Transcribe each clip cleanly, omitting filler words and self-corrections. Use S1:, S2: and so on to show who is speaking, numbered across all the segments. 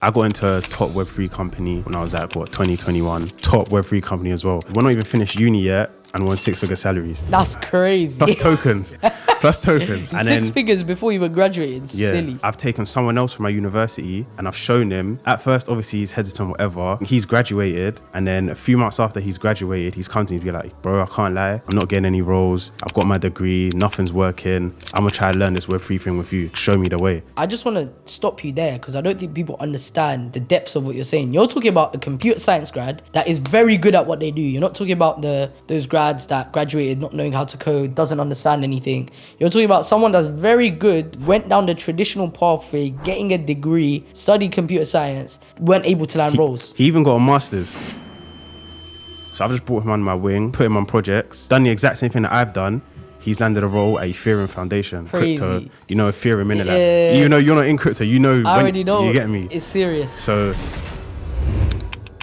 S1: I got into a top Web3 company when I was at, 2021. Top Web3 company as well. We're not even finished uni yet, and we're on six-figure salaries.
S2: That's crazy.
S1: Plus tokens. And
S2: Six figures before you were graduated.
S1: Yeah,
S2: Silly.
S1: I've taken someone else from my university and I've shown him. At first, obviously, he's hesitant, whatever. He's graduated, and then a few months after he's graduated, he's come to me to be like, bro, I can't lie. I'm not getting any roles. I've got my degree. Nothing's working. I'm going to try to learn this Web3 thing with you. Show me the way.
S2: I just want to stop you there because I don't think people understand the depths of what you're saying. You're talking about a computer science grad that is very good at what they do. You're not talking about those grads that graduated not knowing how to code, doesn't understand anything. You're talking about someone that's very good, went down the traditional pathway, getting a degree, studied computer science, weren't able to land roles.
S1: He even got a master's. So I've just brought him under my wing, put him on projects, done the exact same thing that I've done. He's landed a role at Ethereum Foundation.
S2: Crazy.
S1: Crypto, you know Ethereum, innit?
S2: Yeah.
S1: Like, you know, you're not in crypto, you know.
S2: I already know.
S1: You get me?
S2: It's serious.
S1: So,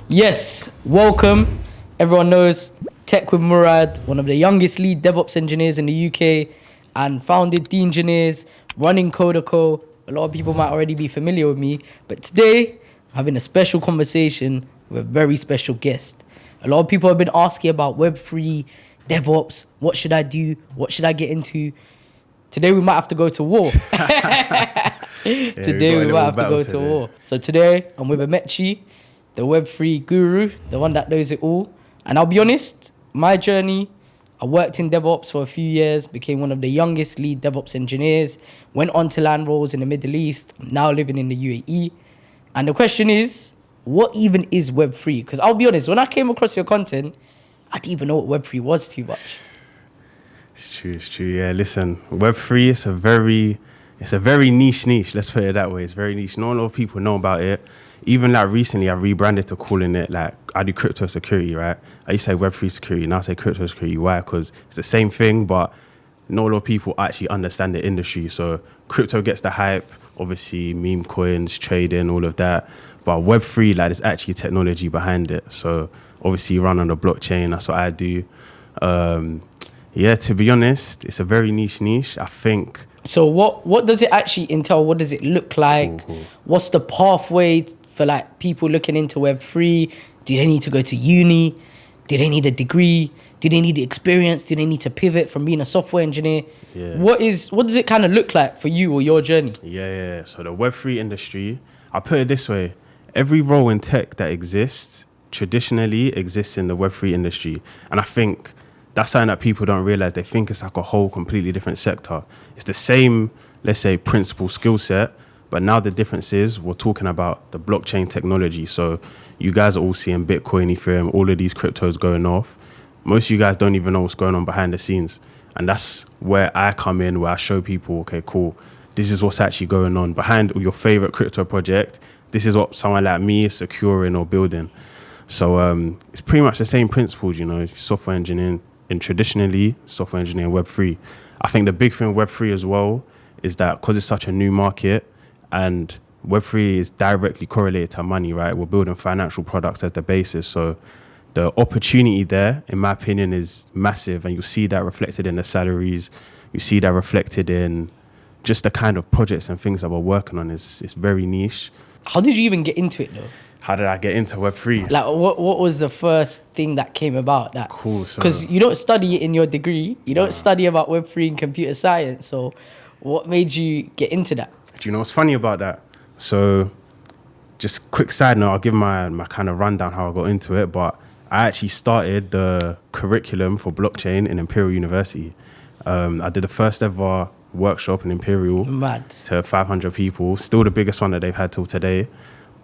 S2: yes, welcome. Everyone knows Tech with Murad, one of the youngest lead DevOps engineers in the UK, and founded the engineers, running CoderCo. A lot of people might already be familiar with me, but today I'm having a special conversation with a very special guest. A lot of people have been asking about Web3, DevOps, what should I do? What should I get into? Today we might have to go to war. Today we might have to go to war. So today I'm with Amechi, the Web3 guru, the one that knows it all. And I'll be honest, my journey, I worked in DevOps for a few years, became one of the youngest lead DevOps engineers, went on to land roles in the Middle East, now living in the UAE. And the question is, what even is Web3? Because I'll be honest, when I came across your content, I didn't even know what Web3 was too much.
S1: it's true. Yeah, listen, Web3, it's a very niche. Let's put it that way. It's very niche. Not a lot of people know about it. Even like recently, I rebranded to calling it like, I do crypto security, right? I used to say Web3 security, now I say crypto security. Why? Because it's the same thing, but not a lot of people actually understand the industry. So crypto gets the hype, obviously meme coins, trading, all of that. But Web3, like, there's actually technology behind it. So obviously you run on the blockchain, that's what I do. Yeah, to be honest, it's a very niche. I think.
S2: So what does it actually entail? What does it look like?
S1: Cool.
S2: What's the pathway for like people looking into Web3? Do they need to go to uni? Do they need a degree? Do they need the experience? Do they need to pivot from being a software engineer?
S1: Yeah.
S2: What does it kind of look like for you or your journey?
S1: Yeah. So the Web3 industry, I'll put it this way. Every role in tech that exists traditionally exists in the Web3 industry. And I think that's something that people don't realize. They think it's like a whole completely different sector. It's the same, let's say, principal skill set, but now the difference is we're talking about the blockchain technology. So you guys are all seeing Bitcoin, Ethereum, all of these cryptos going off. Most of you guys don't even know what's going on behind the scenes. And that's where I come in, where I show people, okay, cool, this is what's actually going on behind your favorite crypto project. This is what someone like me is securing or building. So it's pretty much the same principles, you know, software engineering, and traditionally software engineering, Web3. I think the big thing with Web3 as well is that because it's such a new market and Web3 is directly correlated to money, right? We're building financial products as the basis. So the opportunity there, in my opinion, is massive. And you'll see that reflected in the salaries. You see that reflected in just the kind of projects and things that we're working on. It's very niche.
S2: How did you even get into it though?
S1: How did I get into Web3?
S2: Like, what was the first thing that came about that?
S1: Cool.
S2: Because you don't study it in your degree. You don't study about Web3 and computer science. So what made you get into that?
S1: Do you know what's funny about that? So just quick side note, I'll give my kind of rundown how I got into it. But I actually started the curriculum for blockchain in Imperial University. I did the first ever workshop in Imperial.
S2: Mad.
S1: To 500 people. Still the biggest one that they've had till today.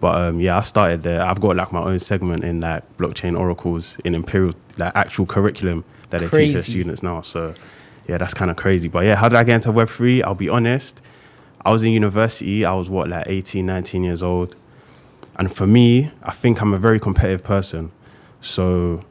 S1: But yeah, I started there. I've got like my own segment in like blockchain oracles in Imperial, like actual curriculum that they teach their students now. So yeah, that's kind of crazy. But yeah, how did I get into Web3? I'll be honest. I was in university. I was like 18, 19 years old. And for me, I think I'm a very competitive person. So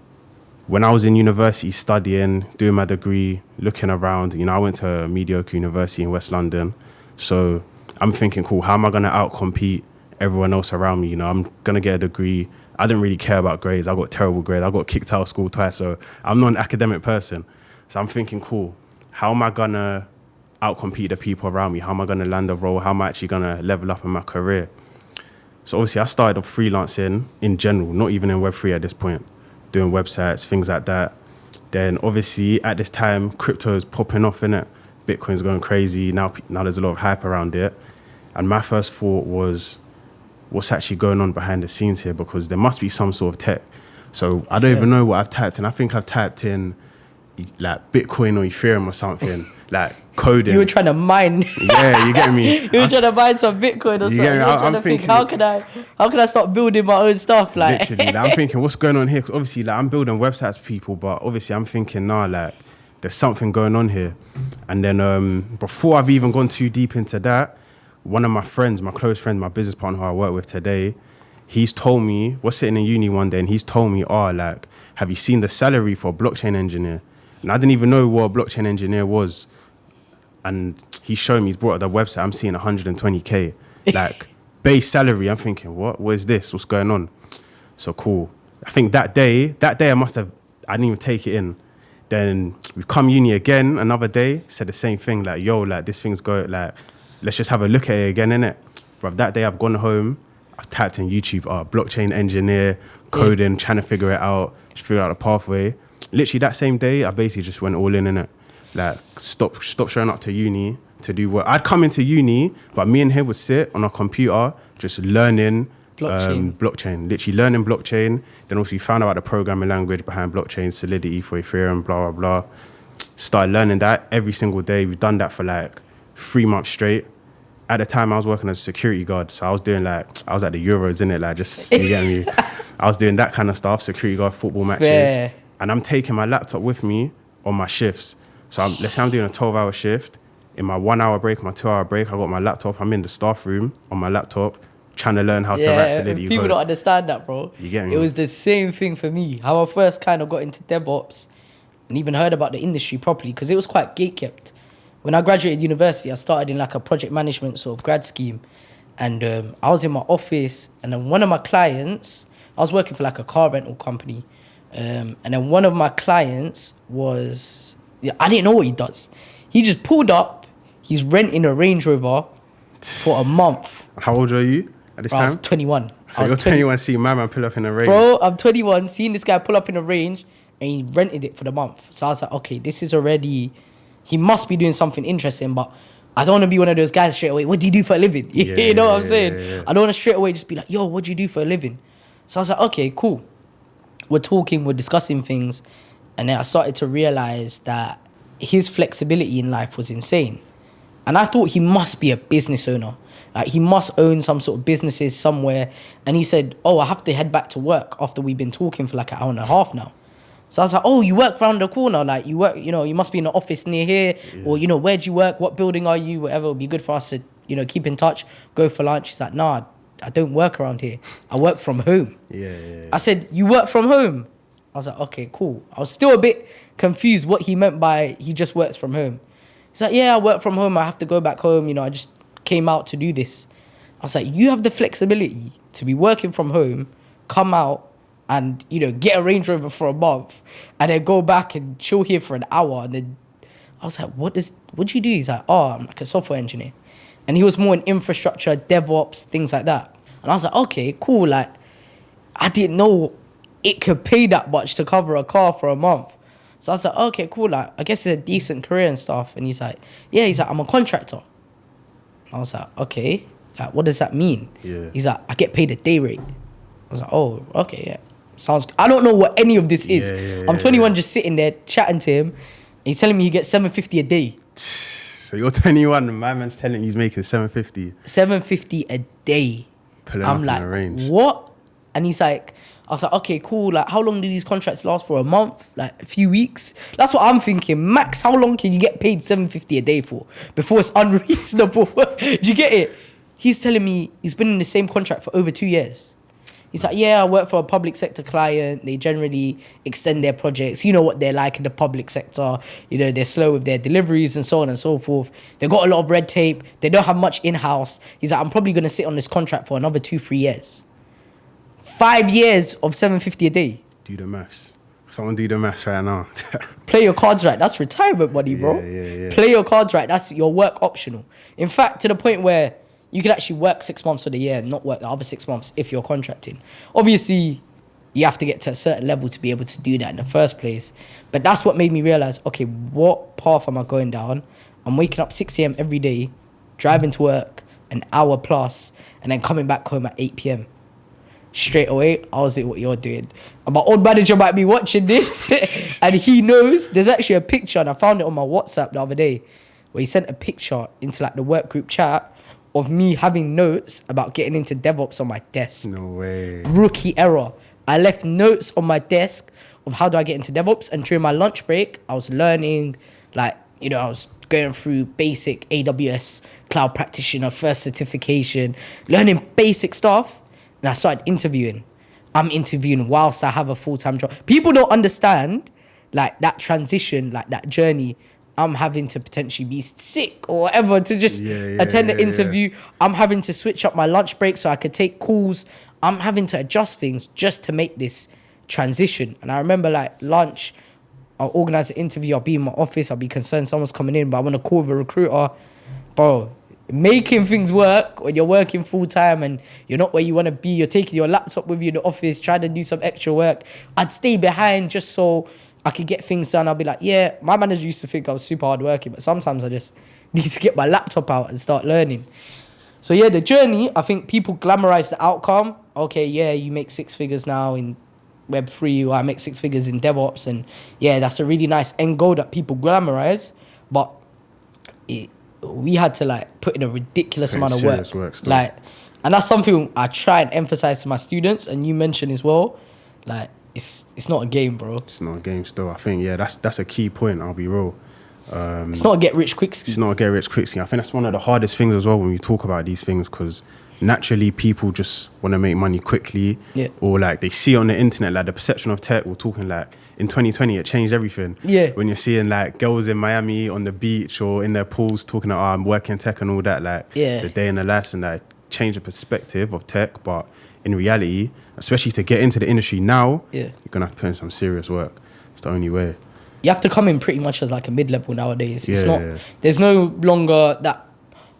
S1: when I was in university studying, doing my degree, looking around, you know, I went to a mediocre university in West London. So I'm thinking, cool, how am I going to outcompete everyone else around me? You know, I'm going to get a degree. I didn't really care about grades. I got terrible grades. I got kicked out of school twice. So I'm not an academic person. So I'm thinking, cool, how am I going to outcompete the people around me? How am I going to land a role? How am I actually going to level up in my career? So obviously I started off freelancing in general, not even in Web3 at this point, doing websites, things like that. Then obviously at this time, crypto is popping off, innit? Bitcoin's going crazy. Now there's a lot of hype around it. And my first thought was, what's actually going on behind the scenes here? Because there must be some sort of tech. So I don't even know what I've typed in. I think I've typed in like Bitcoin or Ethereum or something, like coding.
S2: You were trying to mine.
S1: Yeah, you get me?
S2: You were trying to mine some Bitcoin or something. You were trying to think, how can I start building my own stuff? Like,
S1: literally, like, I'm thinking, what's going on here? Because obviously, like, I'm building websites for people, but obviously I'm thinking, nah, like, there's something going on here. And then before I've even gone too deep into that, one of my friends, my close friend, my business partner who I work with today, he's told me, we're sitting in uni one day, and he's told me, like, have you seen the salary for a blockchain engineer? And I didn't even know what a blockchain engineer was. And he showed me, he's brought up the website, I'm seeing 120K. Like, base salary. I'm thinking, what is this? What's going on? So cool. I think that day I didn't even take it in. Then we've come uni again, another day, said the same thing, like, yo, like, this thing's going, like, let's just have a look at it again, innit? But that day I've gone home, I've typed in YouTube, blockchain engineer, coding, trying to figure it out, just figure out the pathway. Literally that same day, I basically just went all in it. Like, stop showing up to uni to do work. I'd come into uni, but me and him would sit on a computer, just learning blockchain. Literally learning blockchain. Then also we found out the programming language behind blockchain, Solidity for Ethereum, blah, blah, blah. Started learning that every single day. We've done that for like 3 months straight. At the time, I was working as a security guard. So I was doing I was at the Euros, innit? Like, just, you get me? I was doing that kind of stuff, security guard, football matches. Yeah. And I'm taking my laptop with me on my shifts. So let's say I'm doing a 12-hour shift. In my 1 hour break, my 2 hour break, I got my laptop. I'm in the staff room on my laptop, trying to learn how to write Solidity.
S2: People don't understand that, bro.
S1: You get me?
S2: It was the same thing for me. How I first kind of got into DevOps and even heard about the industry properly, because it was quite gatekept. When I graduated university, I started in like a project management sort of grad scheme. And I was in my office, and then one of my clients, I was working for like a car rental company. And then one of my clients was, I didn't know what he does. He just pulled up, he's renting a Range Rover for a month.
S1: How old were you at this time?
S2: I was 21.
S1: So you're 21 seeing my man pull up in a Range?
S2: Bro, I'm 21, seeing this guy pull up in a Range, and he rented it for the month. So I was like, okay, this is already, he must be doing something interesting, but I don't want to be one of those guys straight away, what do you do for a living? You know what I'm saying? Yeah. I don't want to straight away just be like, yo, what do you do for a living? So I was like, okay, cool. We're talking, we're discussing things, and then I started to realize that his flexibility in life was insane. And I thought he must be a business owner. Like, he must own some sort of businesses somewhere. And he said, oh, I have to head back to work after we've been talking for like an hour and a half now. So I was like, oh, you work round the corner. Like, you work, you know, you must be in an office near here. Yeah. Or, you know, where do you work? What building are you? Whatever. It would be good for us to, you know, keep in touch, go for lunch. He's like, nah, I don't work around here. I work from home. Yeah. I said, you work from home? I was like, okay, cool. I was still a bit confused what he meant by he just works from home. He's like, yeah, I work from home. I have to go back home. You know, I just came out to do this. I was like, you have the flexibility to be working from home, come out and, you know, get a Range Rover for a month and then go back and chill here for an hour. And then I was like, what do you do? He's like, oh, I'm like a software engineer. And he was more in infrastructure, DevOps, things like that. And I was like, okay, cool. Like, I didn't know it could pay that much to cover a car for a month. So I was like, okay, cool. Like, I guess it's a decent career and stuff. And he's like, yeah, I'm a contractor. I was like, okay, like, what does that mean? Yeah. He's like, I get paid a day rate. I was like, oh, okay, yeah. Sounds, I don't know what any of this is. I'm 21 just sitting there chatting to him. And he's telling me he gets $750 a day.
S1: So you're 21 and my man's telling you he's making $750.
S2: $750 a day. I'm like, what? And he's like, I was like, okay, cool. Like, how long do these contracts last for? A month? Like, a few weeks? That's what I'm thinking. Max, how long can you get paid $750 a day for before it's unreasonable? Do you get it? He's telling me he's been in the same contract for over 2 years. He's like, yeah, I work for a public sector client. They generally extend their projects. You know what they're like in the public sector. You know, they're slow with their deliveries and so on and so forth. They've got a lot of red tape. They don't have much in-house. He's like, I'm probably going to sit on this contract for another 2-3 years. 5 years of $750 a day.
S1: Do the maths. Someone do the maths right now.
S2: Play your cards right. That's retirement money, bro. Yeah. Play your cards right. That's your work optional. In fact, to the point where You can actually work 6 months of the year and not work the other 6 months if you're contracting. Obviously, you have to get to a certain level to be able to do that in the first place. But that's what made me realize, okay, what path am I going down? I'm waking up 6 a.m. every day, driving to work an hour plus, and then coming back home at 8 p.m. Straight away, I was like, what you're doing. And my old manager might be watching this, and he knows. There's actually a picture, and I found it on my WhatsApp the other day, where he sent a picture into like the work group chat of me having notes about getting into DevOps on my desk.
S1: No way.
S2: Rookie error. I left notes on my desk of how do I get into DevOps, and during my lunch break, I was learning, like, you know, I was going through basic AWS Cloud Practitioner first certification, learning basic stuff, and I started interviewing. I'm interviewing whilst I have a full-time job. People don't understand, like, that transition, like, that journey. I'm having to potentially be sick or whatever to just attend the interview. I'm having to switch up my lunch break so I could take calls. I'm having to adjust things just to make this transition. And I remember, like, lunch, I'll organize an interview, I'll be in my office, I'll be concerned someone's coming in, but I want to call the recruiter. Bro, making things work when you're working full-time and you're not where you want to be, you're taking your laptop with you in the office, trying to do some extra work. I'd stay behind just so I could get things done. I'll be like, yeah, my manager used to think I was super hardworking, but sometimes I just need to get my laptop out and start learning. So yeah, the journey, I think people glamorize the outcome. Okay, yeah, you make 6 figures now in Web3, or I make 6 figures in DevOps, and yeah, that's a really nice end goal that people glamorize, but we had to like put in a ridiculous amount of work like, and that's something I try and emphasize to my students, and you mentioned as well, like, it's not a game, bro.
S1: It's not a game still. I think, yeah, that's a key point, I'll be real.
S2: It's not a get-rich-quick scheme.
S1: It's not a get-rich-quick scheme. I think that's one of the hardest things as well when we talk about these things, because naturally people just want to make money quickly, or like they see on the internet, like the perception of tech, we're talking like in 2020 it changed everything. When you're seeing like girls in Miami on the beach or in their pools talking about, I'm working tech and all that, like the day in the life, and that change the perspective of tech. But in reality, especially to get into the industry now, you're gonna have to put in some serious work. It's the only way.
S2: You have to come in pretty much as like a mid-level nowadays. It's not. There's no longer that,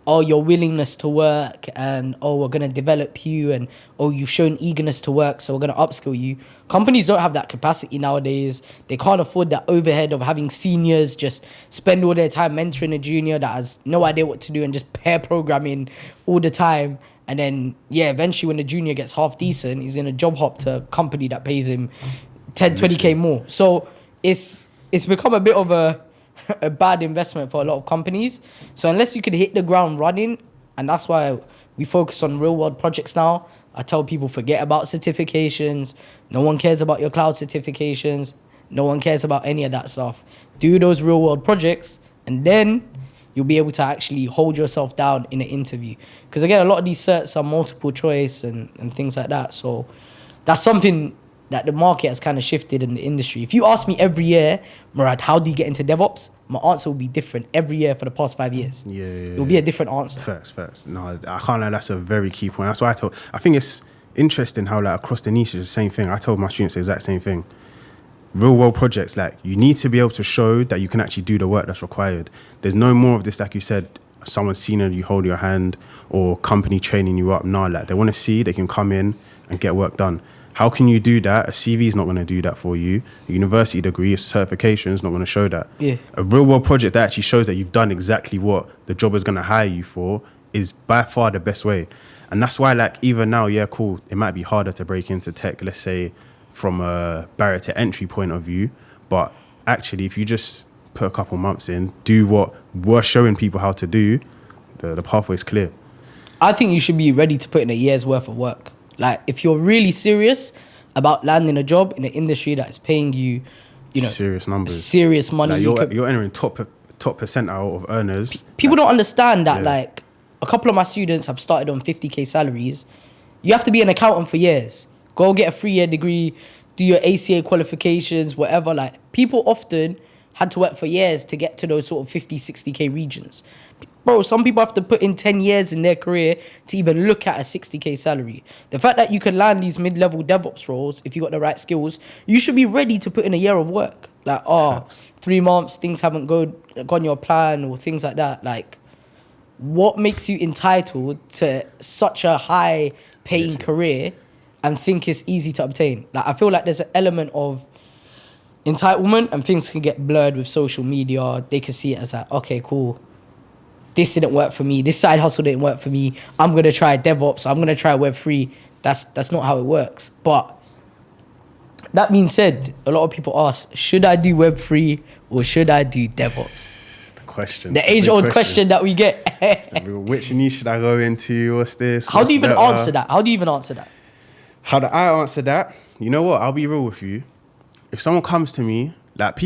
S2: oh, your willingness to work, and oh, we're going to develop you, and oh, you've shown eagerness to work, so we're going to upskill you. Companies don't have that capacity nowadays. They can't afford that overhead of having seniors just spend all their time mentoring a junior that has no idea what to do and just pair programming all the time. And then, eventually when the junior gets half decent, he's going to job hop to a company that pays him 10, 20K more. So it's become a bit of a bad investment for a lot of companies. So unless you can hit the ground running, and that's why we focus on real world projects now. I tell people, forget about certifications. No one cares about your cloud certifications. No one cares about any of that stuff. Do those real world projects, and then you'll be able to actually hold yourself down in an interview. Because again, a lot of these certs are multiple choice and things like that. So that's something that the market has kind of shifted in the industry. If you ask me every year, Murad, how do you get into DevOps? My answer will be different every year for the past 5 years. It'll be a different answer.
S1: Facts. No, I can't lie, that's a very key point. That's why I think it's interesting how like across the niche is the same thing. I told my students the exact same thing. Real world projects, like, you need to be able to show that you can actually do the work that's required. There's no more of this, like you said, someone senior, you hold your hand, or company training you up. No, like, they want to see they can come in and get work done. How can you do that? A CV is not going to do that for you. A university degree, a certification is not going to show that. A real world project that actually shows that you've done exactly what the job is going to hire you for is by far the best way. And that's why, like, even now, cool, it might be harder to break into tech, let's say, from a barrier to entry point of view. But actually, if you just put a couple months in, do what we're showing people how to do, the pathway is clear.
S2: I think you should be ready to put in a year's worth of work. Like, if you're really serious about landing a job in an industry that is paying you,
S1: serious numbers,
S2: serious money,
S1: like you're entering top percentile of earners.
S2: People don't understand that. Like, a couple of my students have started on 50K salaries. You have to be an accountant for years. Go get a 3-year degree, do your ACA qualifications, whatever. Like, people often had to work for years to get to those sort of 50, 60K regions. Bro, some people have to put in 10 years in their career to even look at a 60K salary. The fact that you can land these mid-level DevOps roles, if you got the right skills, you should be ready to put in a year of work. Like, 3 months, things haven't gone your plan, or things like that. Like, what makes you entitled to such a high paying career and think it's easy to obtain? Like, I feel like there's an element of entitlement, and things can get blurred with social media. They can see it as like, okay, cool, this didn't work for me, this side hustle didn't work for me, I'm gonna try DevOps, I'm gonna try Web3. That's not how it works. But that being said, a lot of people ask, should I do Web3 or should I do DevOps? The age-old question that we get.
S1: Which niche should I go into? What's this?
S2: How do you even answer that? How do
S1: I answer that? You know what? I'll be real with you. If someone comes to me, like a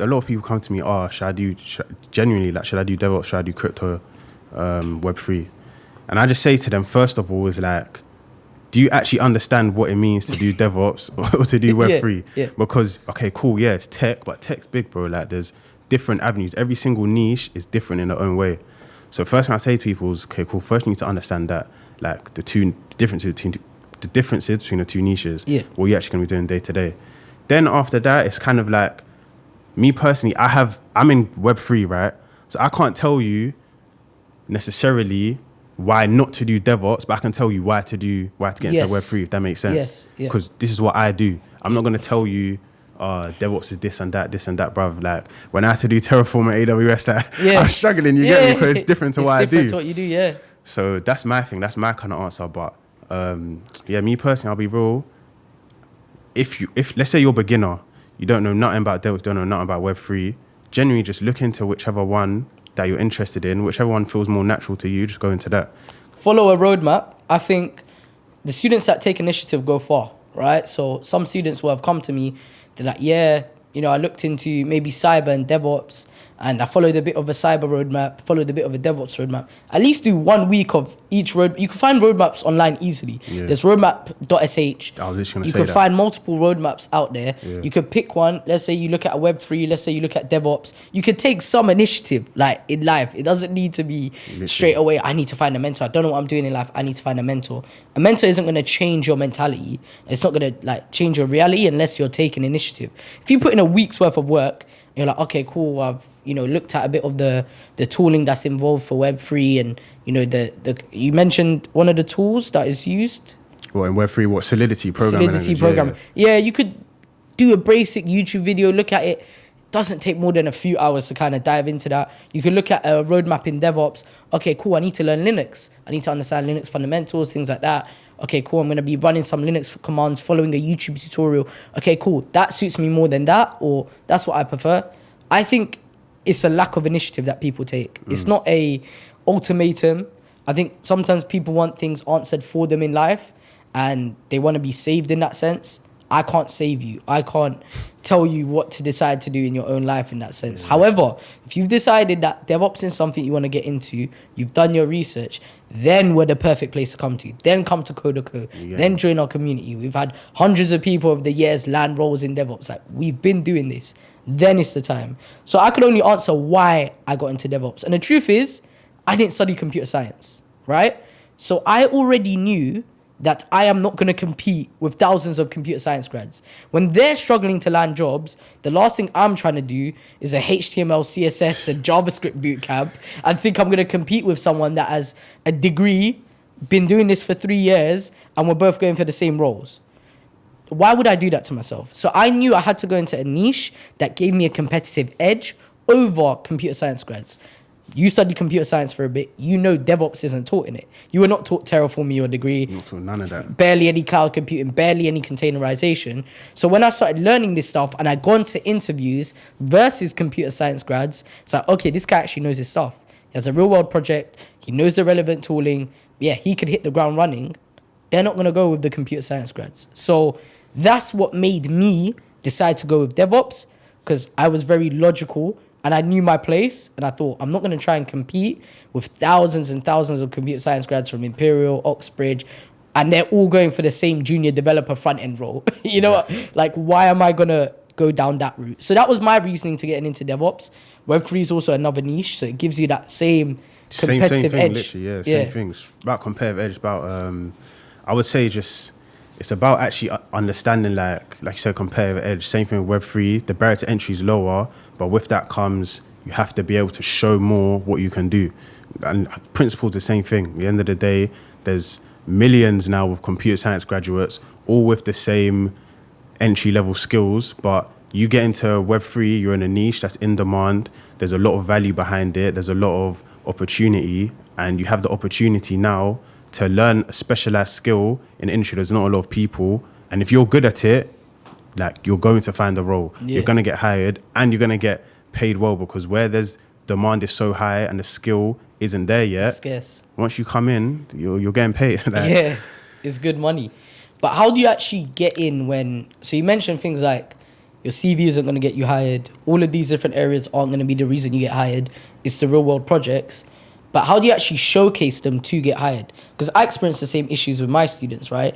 S1: lot of people come to me, should I do DevOps? Should I do crypto, Web3? And I just say to them, first of all, is like, do you actually understand what it means to do DevOps or to do Web3?
S2: Yeah.
S1: Because, okay, cool, yeah, it's tech, but tech's big, bro. Like, there's different avenues. Every single niche is different in their own way. So first thing I say to people is, okay, cool, first you need to understand that, like, the differences between the two niches, what you're actually going to be doing day to day. Then after that, it's kind of like, me personally, I'm in Web3, right? So I can't tell you necessarily why not to do DevOps, but I can tell you why to get into Web3, if that makes sense.
S2: Yes.
S1: Because this is what I do. I'm not going to tell you DevOps is this and that, bruv. Like, when I had to do Terraform and AWS, like, I'm struggling, you get me? Because it's different to what I do.
S2: It's different to what you do, yeah.
S1: So that's my thing. That's my kind of answer. But me personally, I'll be real. If let's say you're a beginner, you don't know nothing about DevOps, don't know nothing about Web3, generally just look into whichever one that you're interested in, whichever one feels more natural to you, just go into that.
S2: Follow a roadmap. I think the students that take initiative go far, right? So some students will have come to me, they're like, I looked into maybe cyber and DevOps, and I followed a bit of a cyber roadmap, followed a bit of a DevOps roadmap. At least do 1 week of each road. You can find roadmaps online easily. Yeah. There's roadmap.sh.
S1: I was literally going to say that.
S2: You can find multiple roadmaps out there.
S1: Yeah.
S2: You could pick one. Let's say you look at a Web3. Let's say you look at DevOps. You could take some initiative, like, in life. It doesn't need to be straight away, I need to find a mentor. I don't know what I'm doing in life. I need to find a mentor. A mentor isn't going to change your mentality. It's not going to, change your reality unless you're taking initiative. If you put in a week's worth of work, you're like, okay, cool, I've, looked at a bit of the tooling that's involved for Web3, and, you mentioned one of the tools that is used.
S1: Well, in Web3, what? Solidity programming.
S2: Yeah, you could do a basic YouTube video, look at it. Doesn't take more than a few hours to kind of dive into that. You can look at a roadmap in DevOps. Okay, cool, I need to learn Linux. I need to understand Linux fundamentals, things like that. Okay, cool, I'm going to be running some Linux commands, following a YouTube tutorial. Okay, cool, that suits me more than that, or that's what I prefer. I think it's a lack of initiative that people take. It's not a ultimatum. I think sometimes people want things answered for them in life, and they want to be saved in that sense. I can't save you. I can't tell you what to decide to do in your own life in that sense. Yeah. However, if you've decided that DevOps is something you want to get into, you've done your research, then we're the perfect place to come to. Then come to CoderCo. Yeah. Then join our community. We've had hundreds of people over the years land roles in DevOps. Like, we've been doing this. Then it's the time. So I could only answer why I got into DevOps. And the truth is, I didn't study computer science, right? So I already knew that I am not going to compete with thousands of computer science grads. When they're struggling to land jobs, the last thing I'm trying to do is a HTML, CSS, and JavaScript bootcamp and think I'm going to compete with someone that has a degree, been doing this for 3 years, and we're both going for the same roles. Why would I do that to myself? So I knew I had to go into a niche that gave me a competitive edge over computer science grads. You studied computer science for a bit. You know DevOps isn't taught in it. You were not taught Terraform in your degree.
S1: Not taught none of that.
S2: Barely any cloud computing, barely any containerization. So when I started learning this stuff and I'd gone to interviews versus computer science grads, it's like, okay, this guy actually knows his stuff. He has a real world project. He knows the relevant tooling. Yeah, he could hit the ground running. They're not going to go with the computer science grads. So that's what made me decide to go with DevOps, because I was very logical and I knew my place, and I thought, I'm not going to try and compete with thousands and thousands of computer science grads from Imperial, Oxbridge, and they're all going for the same junior developer front-end role. You know what? Like, why am I going to go down that route? So that was my reasoning to getting into DevOps. Web3 is also another niche, so it gives you that same competitive
S1: same thing,
S2: edge.
S1: Literally, same thing. It's about competitive edge, about, I would say just, it's about actually understanding, like you said, competitive edge. Same thing with Web3. The barrier to entry is lower, but with that comes, you have to be able to show more what you can do. And principle's the same thing. At the end of the day, there's millions now of computer science graduates, all with the same entry-level skills, but you get into Web3, you're in a niche that's in demand, there's a lot of value behind it, there's a lot of opportunity, and you have the opportunity now to learn a specialized skill in the industry. There's not a lot of people, and if you're good at it, like, you're going to find a role. Yeah. You're going to get hired, and you're going to get paid well, because where there's demand is so high and the skill isn't there yet,
S2: scarce.
S1: Once you come in, you're getting paid. Like,
S2: yeah, it's good money. But how do you actually get in when... So you mentioned things like your CV isn't going to get you hired. All of these different areas aren't going to be the reason you get hired. It's the real world projects. But how do you actually showcase them to get hired? Because I experience the same issues with my students, right?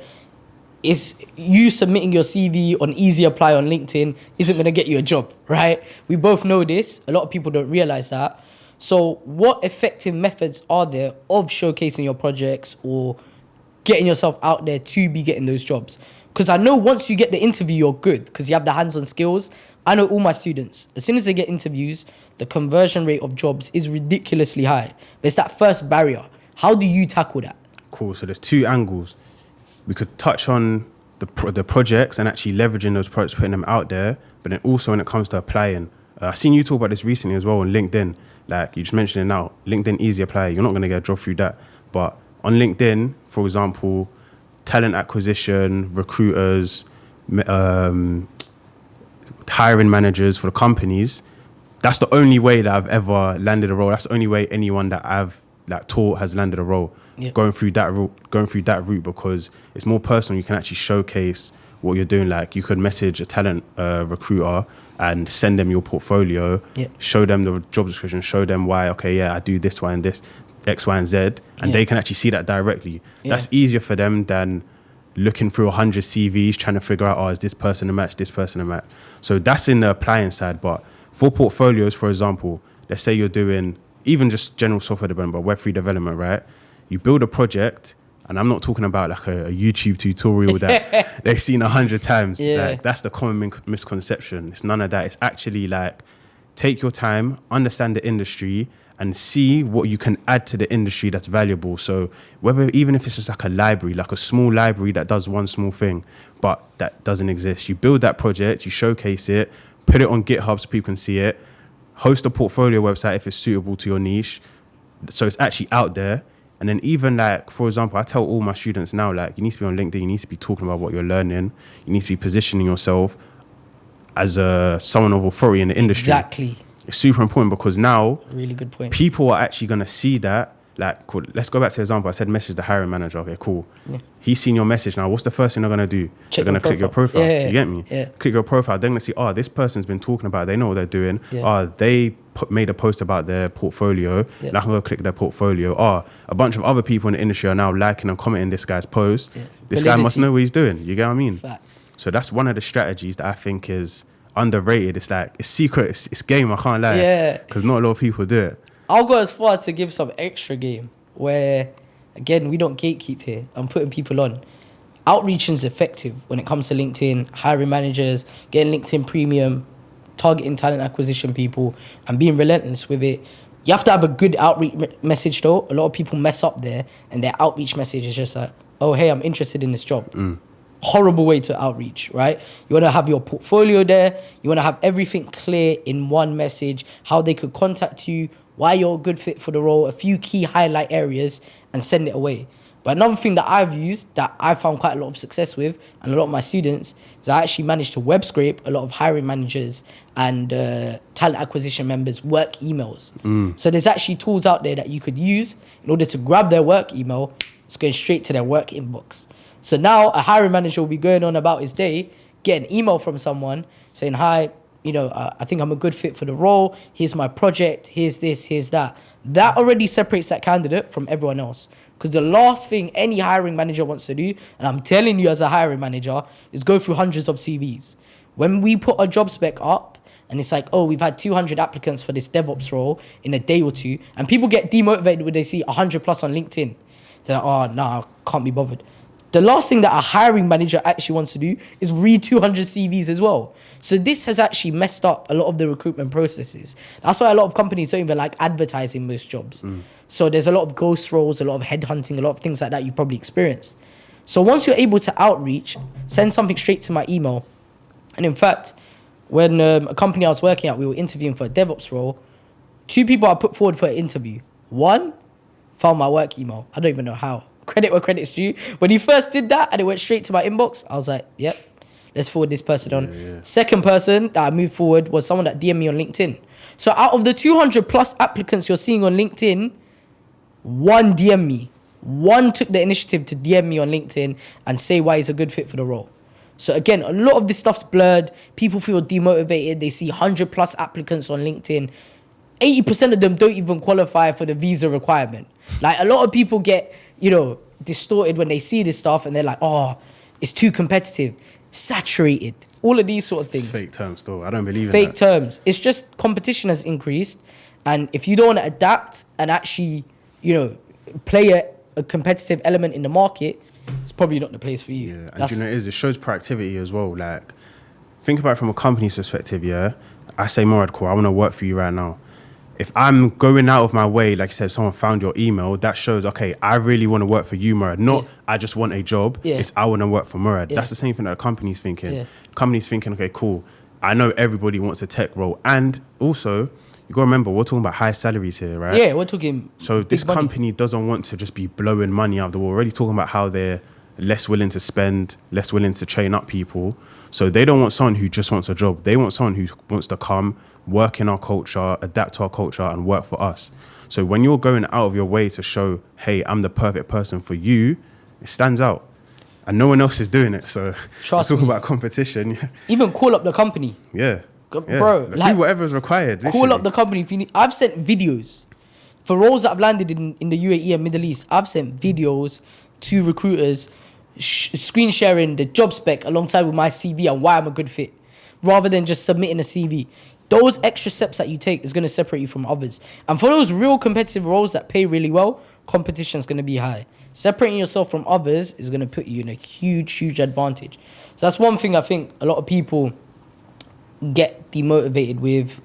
S2: Is you submitting your CV on Easy Apply on LinkedIn isn't going to get you a job, right? We both know this. A lot of people don't realize that. So what effective methods are there of showcasing your projects or getting yourself out there to be getting those jobs? Because I know once you get the interview, you're good because you have the hands-on skills. I know all my students, as soon as they get interviews, the conversion rate of jobs is ridiculously high. But it's that first barrier. How do you tackle that?
S1: Cool. So there's two angles. We could touch on the projects and actually leveraging those projects, putting them out there. But then also when it comes to applying, I've seen you talk about this recently as well on LinkedIn. Like you just mentioned it now, LinkedIn Easy Apply. You're not going to get a job through that. But on LinkedIn, for example, talent acquisition, recruiters, hiring managers for the companies, that's the only way that I've ever landed a role. That's the only way anyone that I've taught has landed a role. Yep. Going through that route because it's more personal. You can actually showcase what you're doing. Like you could message a talent recruiter and send them your portfolio, yep. Show them the job description, show them why, okay, yeah, I do this, Y, and this, X, Y, and Z, and yep. They can actually see that directly. Yeah. That's easier for them than looking through 100 CVs, trying to figure out, is this person a match, this person a match. So that's in the applying side. But for portfolios, for example, let's say you're doing even just general software development, Web3 development, right? You build a project, and I'm not talking about like a YouTube tutorial that they've seen 100 times. Yeah. Like that's the common misconception. It's none of that. It's actually like take your time, understand the industry, and see what you can add to the industry that's valuable. So even if it's just like a library, like a small library that does one small thing, but that doesn't exist, you build that project, you showcase it, put it on GitHub so people can see it, host a portfolio website if it's suitable to your niche, so it's actually out there. And then even like, for example, I tell all my students now, like, you need to be on LinkedIn, you need to be talking about what you're learning, you need to be positioning yourself as someone of authority in the industry.
S2: Exactly.
S1: It's super important because now
S2: really good point.
S1: People are actually going to see that. Like, cool. Let's go back to the example. I said message the hiring manager. Okay, cool. Yeah. He's seen your message now. What's the first thing they're going to do? They're going to click your profile. Yeah, you get me? Yeah. Click your profile. They're going to see, this person's been talking about it. They know what they're doing. Yeah. They made a post about their portfolio. Yeah. I can go click their portfolio. A bunch of other people in the industry are now liking and commenting this guy's post. Yeah. This guy must know what he's doing. You get what I mean?
S2: Facts.
S1: So that's one of the strategies that I think is underrated. It's like, it's secret, it's game, I can't lie.
S2: Yeah.
S1: Because not a lot of people do it.
S2: I'll go as far to give some extra game where, again, we don't gatekeep here. I'm putting people on. Outreach is effective when it comes to LinkedIn, hiring managers, getting LinkedIn premium, targeting talent acquisition people, and being relentless with it. You have to have a good outreach message though. A lot of people mess up there and their outreach message is just like, oh, hey, I'm interested in this job. Horrible way to outreach, right? You want to have your portfolio there. You want to have everything clear in one message, how they could contact you, why you're a good fit for the role, a few key highlight areas, and send it away. But another thing that I've used that I found quite a lot of success with, and a lot of my students, is I actually managed to web scrape a lot of hiring managers and talent acquisition members' work emails. So there's actually tools out there that you could use in order to grab their work email. It's going straight to their work inbox. So now a hiring manager will be going on about his day, get an email from someone saying, hi, I think I'm a good fit for the role. Here's my project. Here's this, here's that. That already separates that candidate from everyone else. Because the last thing any hiring manager wants to do, and I'm telling you as a hiring manager, is go through hundreds of CVs. When we put a job spec up, and it's like, we've had 200 applicants for this DevOps role in a day or two, and people get demotivated when they see 100 plus on LinkedIn. They're like, I can't be bothered. The last thing that a hiring manager actually wants to do is read 200 CVs as well. So this has actually messed up a lot of the recruitment processes. That's why a lot of companies don't even like advertising most jobs. So there's a lot of ghost roles, a lot of headhunting, a lot of things like that you've probably experienced. So once you're able to outreach, send something straight to my email. And in fact, when a company I was working at, we were interviewing for a DevOps role, 2 people I put forward for an interview. One found my work email. I don't even know how. Credit where credit's due. When he first did that and it went straight to my inbox, I was like, yep, let's forward this person on.
S1: Yeah.
S2: Second person that I moved forward was someone that DM'd me on LinkedIn. So out of the 200 plus applicants you're seeing on LinkedIn, 1 DM me. 1 took the initiative to DM me on LinkedIn and say why he's a good fit for the role. So again, a lot of this stuff's blurred. People feel demotivated. They see 100 plus applicants on LinkedIn. 80% of them don't even qualify for the visa requirement. Like, a lot of people get, distorted when they see this stuff and they're like, oh, it's too competitive, saturated, all of these sort of things.
S1: Fake terms though. I don't believe in
S2: Fake
S1: that.
S2: terms. It's just competition has increased. And if you don't want to adapt and actually, play a competitive element in the market, it's probably not the place for you.
S1: Yeah, and it shows proactivity as well. Like, think about it from a company's perspective, yeah? I say, Murad, cool, I want to work for you right now. If I'm going out of my way, like you said, someone found your email, that shows, okay, I really want to work for you, Murad. Not, I just want a job. Yeah. It's, I want to work for Murad. Yeah. That's the same thing that a company's thinking. Yeah. Company's thinking, okay, cool, I know everybody wants a tech role. And also, you got to remember, we're talking about high salaries here, right?
S2: Yeah, we're talking
S1: So this company doesn't want to just be blowing money out. We're already talking about how they're less willing to spend, less willing to train up people. So they don't want someone who just wants a job. They want someone who wants to come, work in our culture, adapt to our culture, and work for us. So when you're going out of your way to show, hey, I'm the perfect person for you, it stands out. And no one else is doing it. So we're talking about competition.
S2: Even call up the company.
S1: Yeah.
S2: Bro,
S1: do whatever is required.
S2: Call up the company if you need. I've sent videos for roles that I've landed in the UAE and Middle East. I've sent videos to recruiters, screen sharing the job spec alongside with my CV and why I'm a good fit, rather than just submitting a CV. Those extra steps that you take is going to separate you from others. And for those real competitive roles that pay really well, competition is going to be high. Separating yourself from others is going to put you in a huge, huge advantage. So that's one thing I think a lot of people get demotivated with.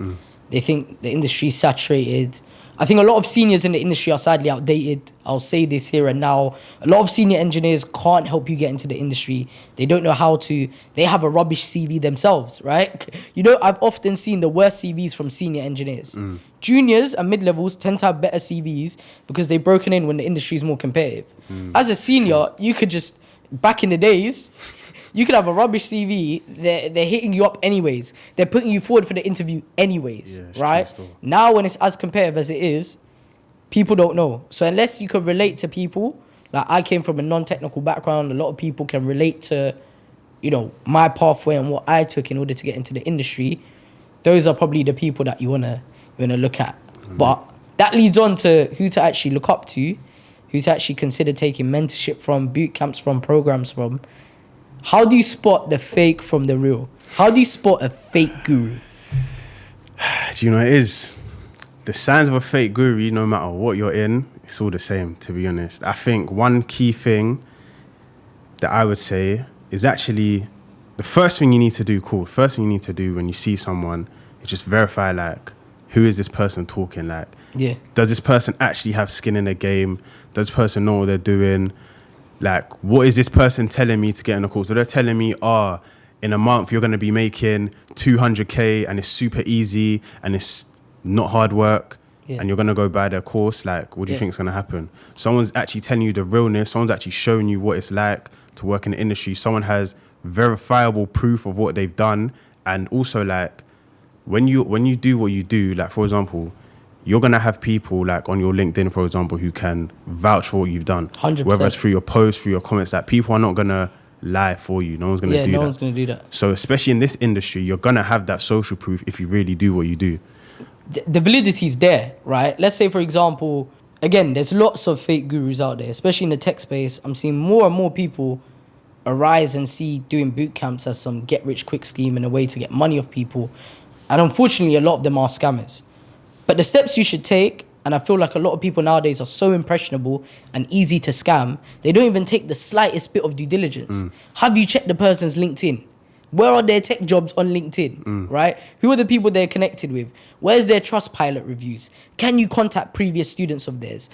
S2: They think the industry's saturated. I think a lot of seniors in the industry are sadly outdated. I'll say this here and now. A lot of senior engineers can't help you get into the industry. They don't know how to. They have a rubbish CV themselves, right? I've often seen the worst CVs from senior engineers. Juniors and mid-levels tend to have better CVs because they've broken in when the industry is more competitive. As a senior, you could just, back in the days, you could have a rubbish CV. They're hitting you up anyways. They're putting you forward for the interview anyways, right? Now when it's as competitive as it is, people don't know. So unless you can relate to people, like I came from a non-technical background, a lot of people can relate to, my pathway and what I took in order to get into the industry. Those are probably the people that you wanna look at. But that leads on to who to actually look up to, who to actually consider taking mentorship from, boot camps from, programs from. How do you spot the fake from the real? How do you spot a fake guru?
S1: Do you know what it is? The signs of a fake guru, no matter what you're in, it's all the same, to be honest. I think one key thing that I would say is actually the first thing you need to do, first thing you need to do when you see someone is just verify, like, who is this person talking? Like, does this person actually have skin in the game? Does this person know what they're doing? Like, what is this person telling me to get in a call? So they're telling me, in a month, you're going to be making 200K and it's super easy and it's not hard work and you're going to go buy their course. Like, what do you think is going to happen? Someone's actually telling you the realness. Someone's actually showing you what it's like to work in the industry. Someone has verifiable proof of what they've done. And also, like, when you do what you do, like, for example, you're going to have people like on your LinkedIn, for example, who can vouch for what you've done.
S2: 100%.
S1: Whether it's through your posts, through your comments, that people are not going to lie for you. No one's going to do that.
S2: Yeah, no one's going to do that.
S1: So especially in this industry, you're going to have that social proof if you really do what you do.
S2: The validity is there, right? Let's say, for example, again, there's lots of fake gurus out there, especially in the tech space. I'm seeing more and more people arise and see doing boot camps as some get-rich-quick scheme and a way to get money off people. And unfortunately, a lot of them are scammers. But the steps you should take, and I feel like a lot of people nowadays are so impressionable and easy to scam, they don't even take the slightest bit of due diligence. Have you checked the person's LinkedIn? Where are their tech jobs on LinkedIn, right? Who are the people they're connected with? Where's their Trustpilot reviews? Can you contact previous students of theirs?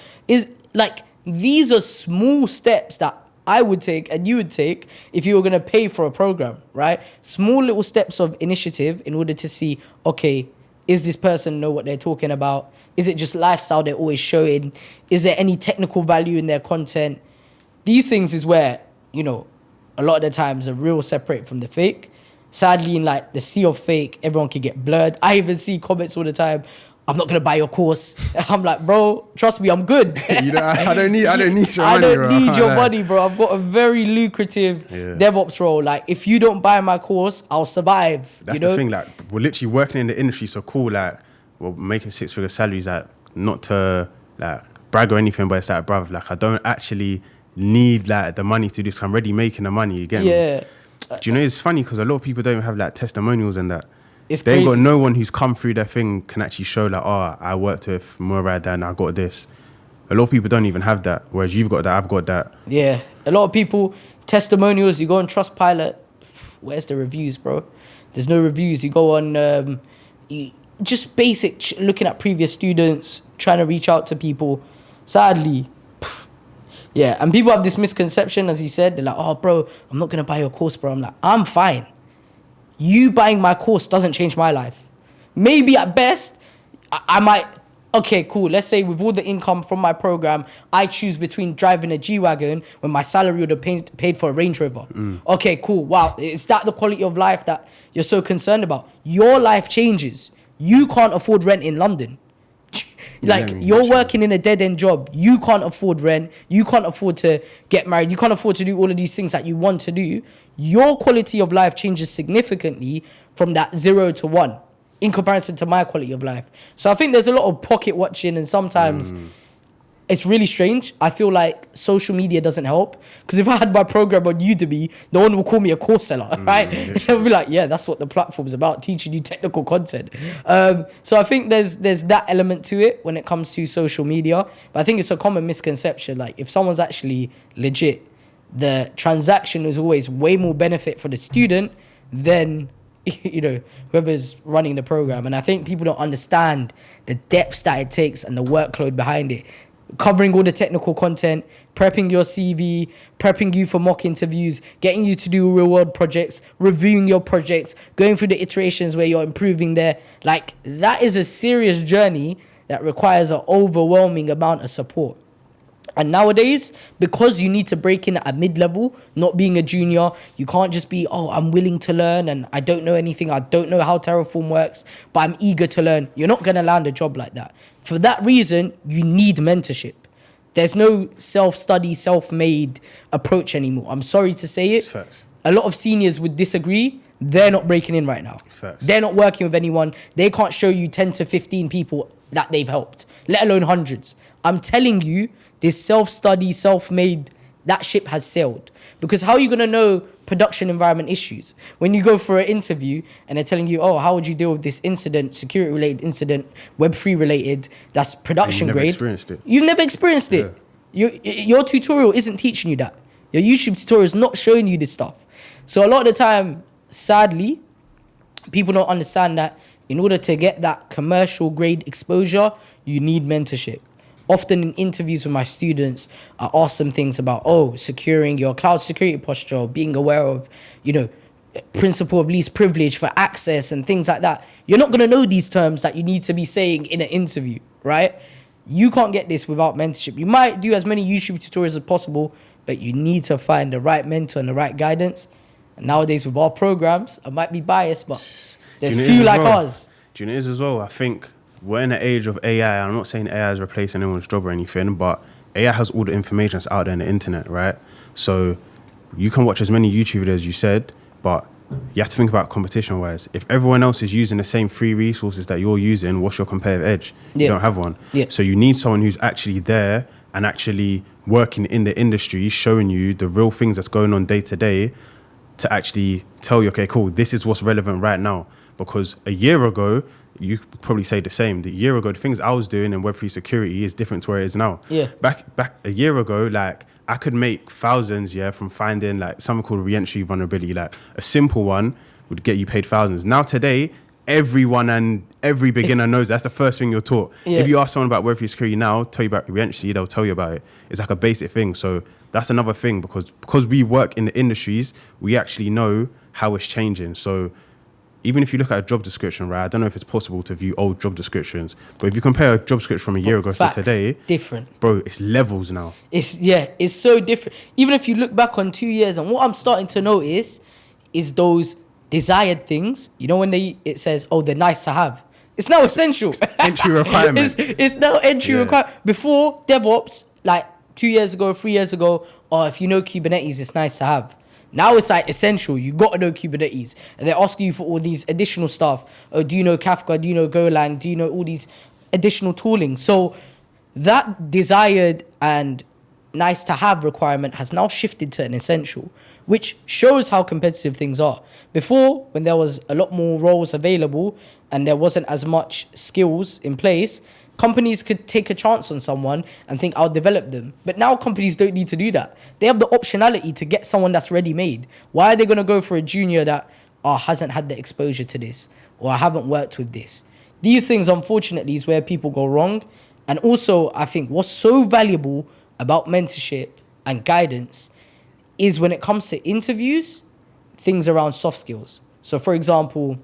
S2: These are small steps that I would take and you would take if you were going to pay for a program, right? Small little steps of initiative in order to see, okay, is this person know what they're talking about? Is it just lifestyle they're always showing? Is there any technical value in their content? These things is where, a lot of the times the real separate from the fake. Sadly, in like the sea of fake, everyone can get blurred. I even see comments all the time, I'm not gonna buy your course. I'm like, bro, trust me, I'm good.
S1: I don't need your money.
S2: I don't need your money, bro. I've got a very lucrative DevOps role. Like, if you don't buy my course, I'll survive.
S1: That's the thing. Like, we're literally working in the industry, so cool. Like, we're making 6-figure salaries. Like, not to like brag or anything, but it's like, bruv, like, I don't actually need like the money to do this. I'm already making the money. You get me?
S2: Yeah.
S1: Do you know it's funny because a lot of people don't even have like testimonials and that.
S2: It's
S1: they ain't
S2: crazy.
S1: got no one who's come through their thing can actually show like, oh, I worked with Murad and I got this. A lot of people don't even have that, whereas you've got that, I've got that.
S2: Yeah, a lot of people, testimonials, you go on Trustpilot, where's the reviews, bro? There's no reviews. You go on just basic, looking at previous students, trying to reach out to people. Sadly, yeah, and people have this misconception, as you said, they're like, oh, bro, I'm not going to buy your course, bro. I'm like, I'm fine. You buying my course doesn't change my life. Maybe at best, I might, okay, cool. Let's say with all the income from my program, I choose between driving a G-Wagon when my salary would have paid for a Range Rover. Okay, cool. Wow. Is that the quality of life that you're so concerned about? Your life changes. You can't afford rent in London. Like, you're working in a dead-end job. You can't afford rent. You can't afford to get married. You can't afford to do all of these things that you want to do. Your quality of life changes significantly from that 0 to 1 in comparison to my quality of life. So I think there's a lot of pocket watching, and sometimes it's really strange. I feel like social media doesn't help, because if I had my program on Udemy, no one will call me a course seller, right? They'll be like, yeah, that's what the platform's about, teaching you technical content. So I think there's that element to it when it comes to social media. But I think it's a common misconception. Like, if someone's actually legit, the transaction is always way more benefit for the student than whoever's running the program. And I think people don't understand the depths that it takes and the workload behind it. Covering all the technical content, prepping your CV, prepping you for mock interviews, getting you to do real world projects, reviewing your projects, going through the iterations where you're improving there. Like, that is a serious journey that requires an overwhelming amount of support. And nowadays, because you need to break in at a mid-level, not being a junior, you can't just be, oh, I'm willing to learn and I don't know anything, I don't know how Terraform works, but I'm eager to learn. You're not going to land a job like that. For that reason, you need mentorship. There's no self-study, self-made approach anymore. I'm sorry to say it.
S1: Facts.
S2: A lot of seniors would disagree. They're not breaking in right now.
S1: Facts.
S2: They're not working with anyone. They can't show you 10 to 15 people that they've helped, let alone hundreds. I'm telling you, this self-study, self-made, that ship has sailed. Because how are you going to know production environment issues when you go for an interview and they're telling you, oh, how would you deal with this incident, security-related incident, Web3 related, that's production grade. You've never experienced it. Your tutorial isn't teaching you that. Your YouTube tutorial is not showing you this stuff. So a lot of the time, sadly, people don't understand that in order to get that commercial grade exposure, you need mentorship. Often in interviews with my students, I ask them things about, securing your cloud security posture, being aware of, principle of least privilege for access and things like that. You're not going to know these terms that you need to be saying in an interview, right? You can't get this without mentorship. You might do as many YouTube tutorials as possible, but you need to find the right mentor and the right guidance. And nowadays with our programs, I might be biased, but there's few like ours.
S1: Do you know what it is as well? I think we're in the age of AI. I'm not saying AI is replacing anyone's job or anything, but AI has all the information that's out there on the internet, right? So you can watch as many YouTube videos as you said, but you have to think about competition-wise. If everyone else is using the same free resources that you're using, what's your competitive edge? Yeah. You don't have one. Yeah. So you need someone who's actually there and actually working in the industry, showing you the real things that's going on day to day to actually tell you, okay, cool, this is what's relevant right now. Because a year ago, you could probably say the same. The year ago, the things I was doing in Web3 security is different to where it is now.
S2: Yeah.
S1: Back a year ago, like, I could make thousands, from finding like something called re-entry vulnerability. Like a simple one would get you paid thousands. Now today, everyone and every beginner knows that's the first thing you're taught.
S2: Yeah.
S1: If you ask someone about Web3 security now, tell you about re-entry, they'll tell you about it. It's like a basic thing. So that's another thing because we work in the industries, we actually know how it's changing. So even if you look at a job description, right, I don't know if it's possible to view old job descriptions, but if you compare a job description from a year ago to today,
S2: different.
S1: Bro, it's levels now.
S2: It's so different. Even if you look back on 2 years, and what I'm starting to notice is those desired things. You know, when it says, oh, they're nice to have. It's now essential.
S1: Entry requirement.
S2: It's now entry requirement. Before DevOps, like 2 years ago, 3 years ago, if you know Kubernetes, it's nice to have. Now it's like essential. You got to know Kubernetes. And they're asking you for all these additional stuff. Oh, do you know Kafka? Do you know Golang? Do you know all these additional tooling? So that desired and nice to have requirement has now shifted to an essential, which shows how competitive things are. Before, when there was a lot more roles available and there wasn't as much skills in place, companies could take a chance on someone and think, I'll develop them. But now companies don't need to do that. They have the optionality to get someone that's ready-made. Why are they going to go for a junior that hasn't had the exposure to this or I haven't worked with this? These things, unfortunately, is where people go wrong. And also, I think what's so valuable about mentorship and guidance is when it comes to interviews, things around soft skills. So, for example,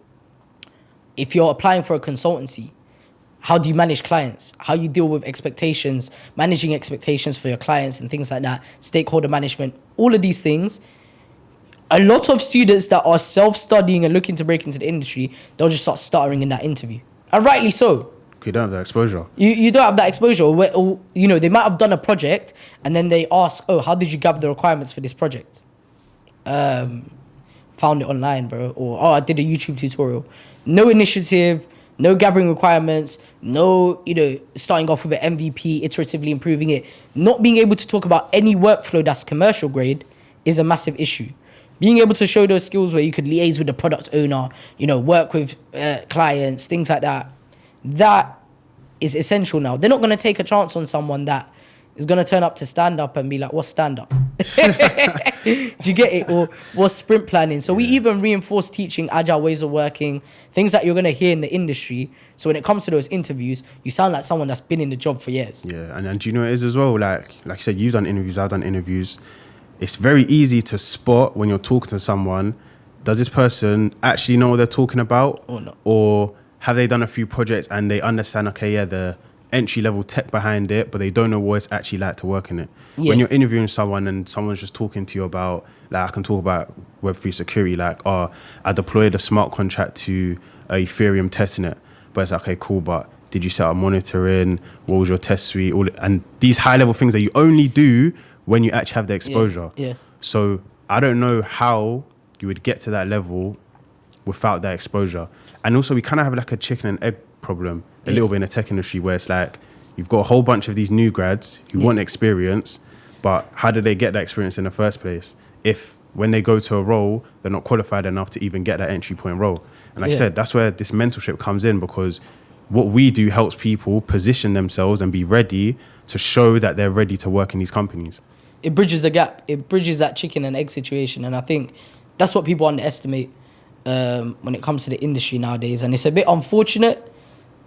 S2: if you're applying for a consultancy, how do you manage clients? How you deal with expectations, managing expectations for your clients and things like that, stakeholder management, all of these things. A lot of students that are self-studying and looking to break into the industry, they'll just start stuttering in that interview. And rightly so.
S1: You don't have that exposure.
S2: You don't have that exposure. Or, they might have done a project and then they ask, how did you gather the requirements for this project? Found it online, bro. Or, I did a YouTube tutorial. No initiative, no gathering requirements, no, starting off with an MVP, iteratively improving it. Not being able to talk about any workflow that's commercial grade is a massive issue. Being able to show those skills where you could liaise with the product owner, work with clients, things like that, that is essential now. They're not going to take a chance on someone that is going to turn up to stand up and be like, what's stand up? Do you get it? Or what's sprint planning? So we even reinforce teaching agile ways of working, things that you're going to hear in the industry. So when it comes to those interviews, you sound like someone that's been in the job for years.
S1: Yeah, and do you know what it is as well? Like you said, you've done interviews, I've done interviews. It's very easy to spot when you're talking to someone, does this person actually know what they're talking about?
S2: Or not.
S1: Or have they done a few projects and they understand, the entry-level tech behind it, but they don't know what it's actually like to work in it. Yeah. When you're interviewing someone and someone's just talking to you about, I can talk about Web3 security, I deployed a smart contract to Ethereum testing it. But it's okay, cool, but did you set up monitoring? What was your test suite? And these high-level things that you only do when you actually have the exposure.
S2: Yeah.
S1: So I don't know how you would get to that level without that exposure. And also we kind of have a chicken and egg problem a little bit in the tech industry where it's you've got a whole bunch of these new grads who want experience, but how do they get that experience in the first place if when they go to a role, they're not qualified enough to even get that entry point role? And like I said, that's where this mentorship comes in, because what we do helps people position themselves and be ready to show that they're ready to work in these companies.
S2: It bridges the gap. It bridges that chicken and egg situation. And I think that's what people underestimate when it comes to the industry nowadays. And it's a bit unfortunate,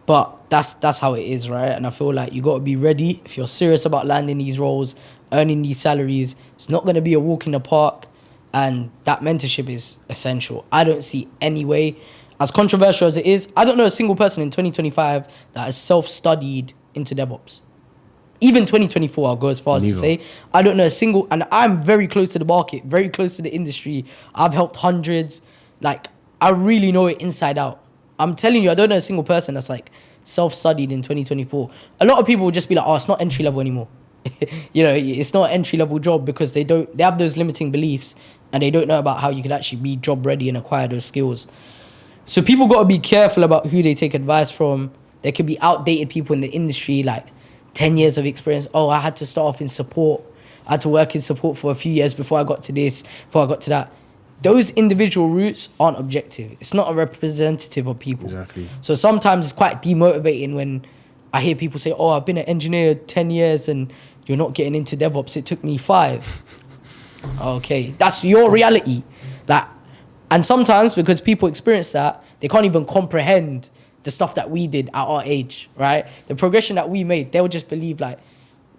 S2: but that's how it is, right? And I feel like you got to be ready. If you're serious about landing these roles, earning these salaries, it's not going to be a walk in the park. And that mentorship is essential. I don't see any way, as controversial as it is, I don't know a single person in 2025 that has self-studied into DevOps. Even 2024, I'll go as far as to say, I don't know a single, and I'm very close to the market, very close to the industry. I've helped hundreds. I really know it inside out. I'm telling you, I don't know a single person that's self-studied in 2024. A lot of people will just be like, it's not entry level anymore. It's not an entry level job because they have those limiting beliefs and they don't know about how you could actually be job ready and acquire those skills. So people got to be careful about who they take advice from. There could be outdated people in the industry, 10 years of experience. I had to start off in support. I had to work in support for a few years before I got to this, before I got to that. Those individual routes aren't objective. It's not a representative of people.
S1: Exactly.
S2: So sometimes it's quite demotivating when I hear people say, I've been an engineer 10 years and you're not getting into DevOps. It took me 5. Okay, that's your reality. And sometimes because people experience that, they can't even comprehend the stuff that we did at our age, right? The progression that we made, they'll just believe like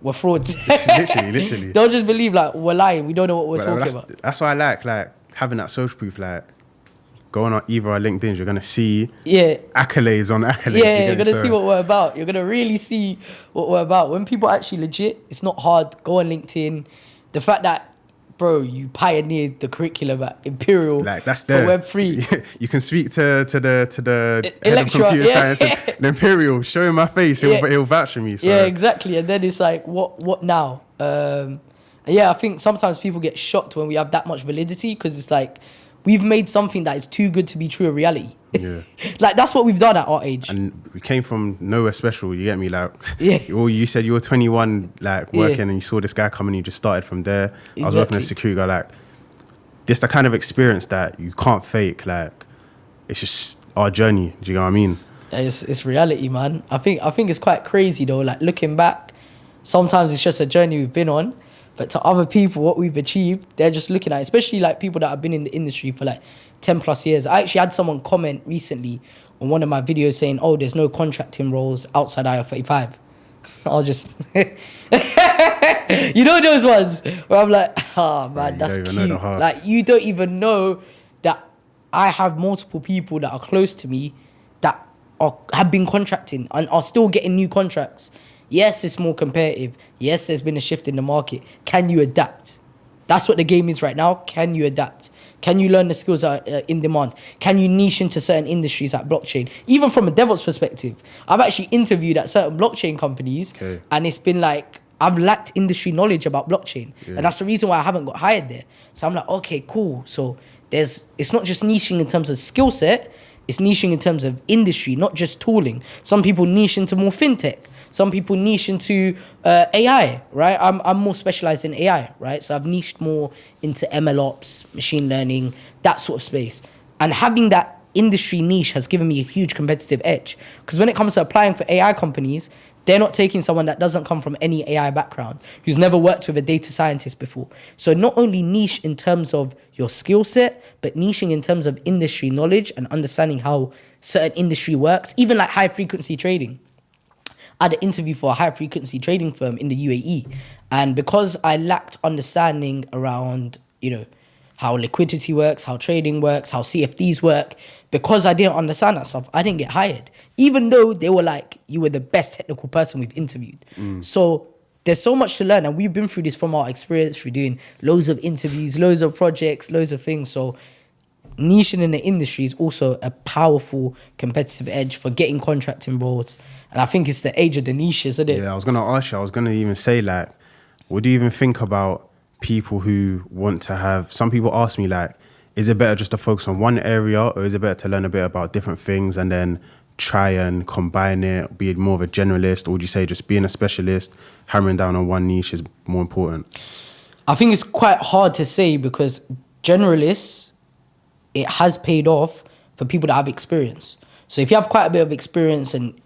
S2: we're frauds.
S1: literally.
S2: They'll just believe like we're lying. We don't know what we're talking about.
S1: That's why I like having that social proof. Like going on either our LinkedIn, you're gonna see accolades on accolades.
S2: Yeah, you're gonna see what we're about. You're gonna really see what we're about. When people are actually legit, it's not hard. Go on LinkedIn. The fact that, bro, you pioneered the curriculum at Imperial,
S1: like that's there.
S2: Web3.
S1: You can speak to the head of computer science and Imperial. Show him my face. He'll vouch for me. So.
S2: Yeah, exactly. And then it's like, what now? And yeah, I think sometimes people get shocked when we have that much validity because it's like we've made something that is too good to be true a reality.
S1: Yeah.
S2: Like that's what we've done at our age.
S1: And we came from nowhere special, you get me? Like,
S2: yeah.
S1: You said you were 21, like working, and you saw this guy coming, you just started from there. Exactly. I was working as a security guy, like, this the kind of experience that you can't fake. Like, it's just our journey. Do you know what I mean?
S2: It's reality, man. I think it's quite crazy though. Like looking back, sometimes it's just a journey we've been on. But to other people, what we've achieved, they're just looking at it, especially like people that have been in the industry for like 10 plus years. I actually had someone comment recently on one of my videos saying, oh, there's no contracting roles outside IR35. I'll just, you know those ones where I'm like, oh man, that's cute. Like you don't even know that I have multiple people that are close to me that have been contracting and are still getting new contracts. Yes, it's more competitive. Yes, there's been a shift in the market. Can you adapt? That's what the game is right now. Can you adapt? Can you learn the skills that are in demand? Can you niche into certain industries like blockchain? Even from a DevOps perspective, I've actually interviewed at certain blockchain companies, and it's been like, I've lacked industry knowledge about blockchain. Yeah. And that's the reason why I haven't got hired there. So I'm like, okay, cool. So it's not just niching in terms of skill set, it's niching in terms of industry, not just tooling. Some people niche into more fintech. Some people niche into AI, right? I'm more specialized in AI, right? So I've niched more into MLOps, machine learning, that sort of space. And having that industry niche has given me a huge competitive edge. Because when it comes to applying for AI companies, they're not taking someone that doesn't come from any AI background, who's never worked with a data scientist before. So not only niche in terms of your skill set, but niching in terms of industry knowledge and understanding how certain industry works, even like high frequency trading. I had an interview for a high-frequency trading firm in the UAE. And because I lacked understanding around, how liquidity works, how trading works, how CFDs work, because I didn't understand that stuff, I didn't get hired. Even though they were like, you were the best technical person we've interviewed. So there's so much to learn. And we've been through this from our experience through doing loads of interviews, loads of projects, loads of things. So niching in the industry is also a powerful competitive edge for getting contracting roles. And I think it's the age of the niches, isn't it?
S1: Yeah, I was going to ask you, I was going to even say, like, what do you even think about people who want to have, some people ask me, like, is it better just to focus on one area, or is it better to learn a bit about different things and then try and combine it, be more of a generalist? Or would you say just being a specialist, hammering down on one niche is more important?
S2: I think it's quite hard to say because generalists, it has paid off for people that have experience. So if you have quite a bit of experience and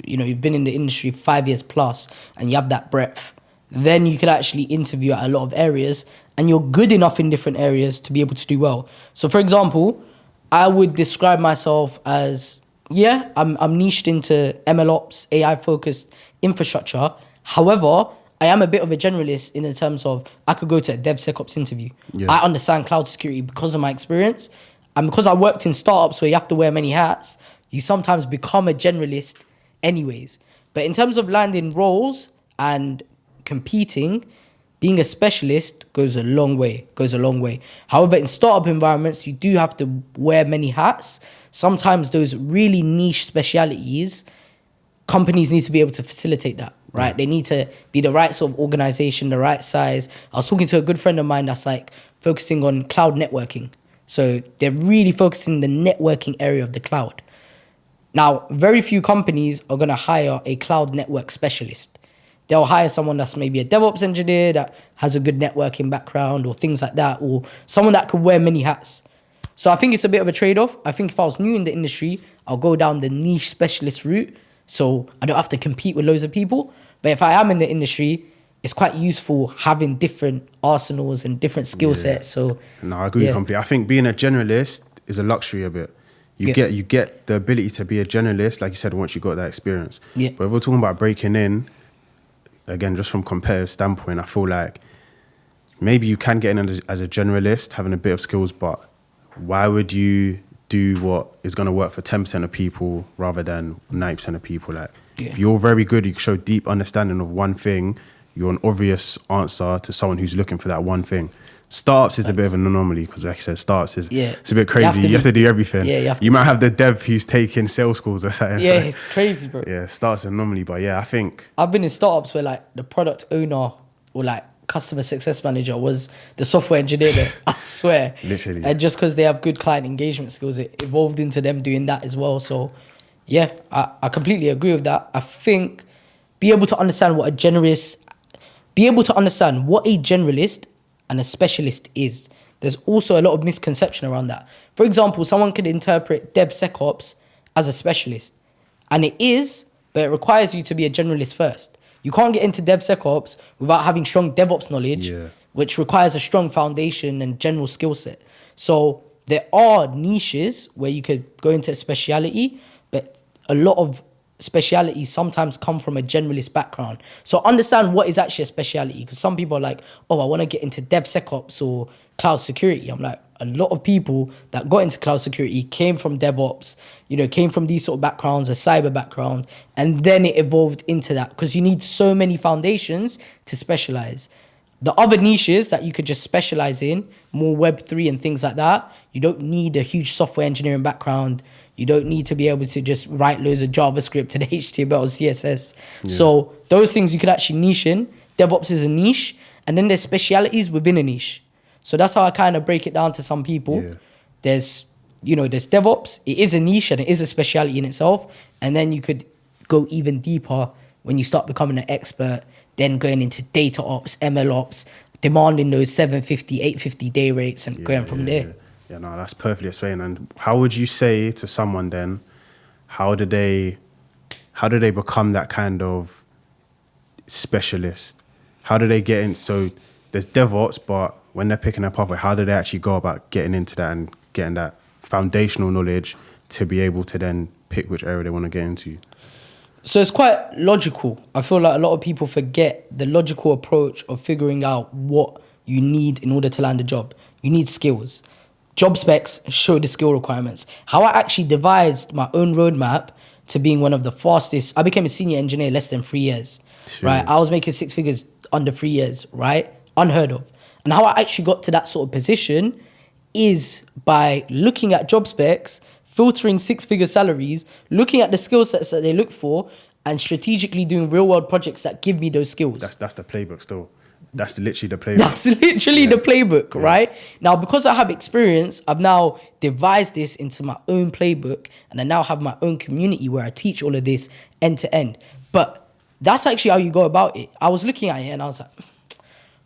S2: you've been in the industry 5 years plus and you have that breadth, then you can actually interview at a lot of areas and you're good enough in different areas to be able to do well. So for example, I would describe myself as, I'm niched into MLOps, AI-focused infrastructure. However, I am a bit of a generalist in the terms of I could go to a DevSecOps interview. Yeah. I understand cloud security because of my experience. And because I worked in startups where you have to wear many hats, you sometimes become a generalist anyways. But in terms of landing roles and competing, being a specialist goes a long way. However, in startup environments, you do have to wear many hats. Sometimes those really niche specialities, companies need to be able to facilitate that, right? They need to be the right sort of organization, the right size. I was talking to a good friend of mine that's like focusing on cloud networking. So they're really focusing the networking area of the cloud. Now, very few companies are going to hire a cloud network specialist. They'll hire someone that's maybe a DevOps engineer that has a good networking background or things like that, or someone that could wear many hats. So I think it's a bit of a trade-off. I think if I was new in the industry, I'll go down the niche specialist route so I don't have to compete with loads of people. But if I am in the industry, it's quite useful having different arsenals and different skill sets. So
S1: no, I agree completely. I think being a generalist is a luxury a bit. You get the ability to be a generalist, like you said, once you got that experience.
S2: Yeah.
S1: But if we're talking about breaking in, again, just from competitive standpoint, I feel like maybe you can get in as a generalist, having a bit of skills, but why would you do what is going to work for 10% of people rather than 90% of people? Like, if you're very good, you can show deep understanding of one thing, you're an obvious answer to someone who's looking for that one thing. Startups is a bit of an anomaly because, like I said, startups is it's a bit crazy. You have to do everything. You might have the dev who's taking sales calls or something.
S2: Yeah, it's crazy, bro.
S1: Yeah, startups are an anomaly, but I think
S2: I've been in startups where like the product owner or like customer success manager was the software engineer there. I swear.
S1: Literally.
S2: And just because they have good client engagement skills, it evolved into them doing that as well. So yeah, I completely agree with that. I think be able to understand what a generalist and a specialist is. There's also a lot of misconception around that. For example, someone could interpret DevSecOps as a specialist. And it is, but it requires you to be a generalist first. You can't get into DevSecOps without having strong DevOps knowledge, which requires a strong foundation and general skill set. So there are niches where you could go into a speciality, but a lot of specialities sometimes come from a generalist background. So understand what is actually a speciality, because some people are like, oh, I want to get into DevSecOps or cloud security. I'm like, a lot of people that got into cloud security came from DevOps, came from these sort of backgrounds, a cyber background, and then it evolved into that because you need so many foundations to specialize. The other niches that you could just specialize in, more Web3 and things like that, you don't need a huge software engineering background. You don't need to be able to just write loads of JavaScript and HTML or CSS. So those things you could actually niche in. DevOps is a niche, and then there's specialities within a niche. So that's how I kind of break it down to some people. There's DevOps. It is a niche and it is a speciality in itself. And then you could go even deeper when you start becoming an expert, then going into data ops, ML ops, demanding those 750, 850 day rates and going from there.
S1: Yeah, no, that's perfectly explained. And how would you say to someone then, how do they become that kind of specialist? How do they get in? So there's DevOps, but when they're picking a pathway, how do they actually go about getting into that and getting that foundational knowledge to be able to then pick which area they want to get into?
S2: So it's quite logical. I feel like a lot of people forget the logical approach of figuring out what you need in order to land a job. You need skills. Job specs show the skill requirements. How I actually devised my own roadmap to being one of the fastest. I became a senior engineer less than 3 years, right? I was making 6 figures under 3 years, right? Unheard of. And how I actually got to that sort of position is by looking at job specs, filtering 6-figure salaries, looking at the skill sets that they look for, and strategically doing real world projects that give me those skills.
S1: That's the playbook still. That's literally the playbook.
S2: That's literally the playbook, right? Now, because I have experience, I've now devised this into my own playbook, and I now have my own community where I teach all of this end to end. But that's actually how you go about it. I was looking at it and I was like,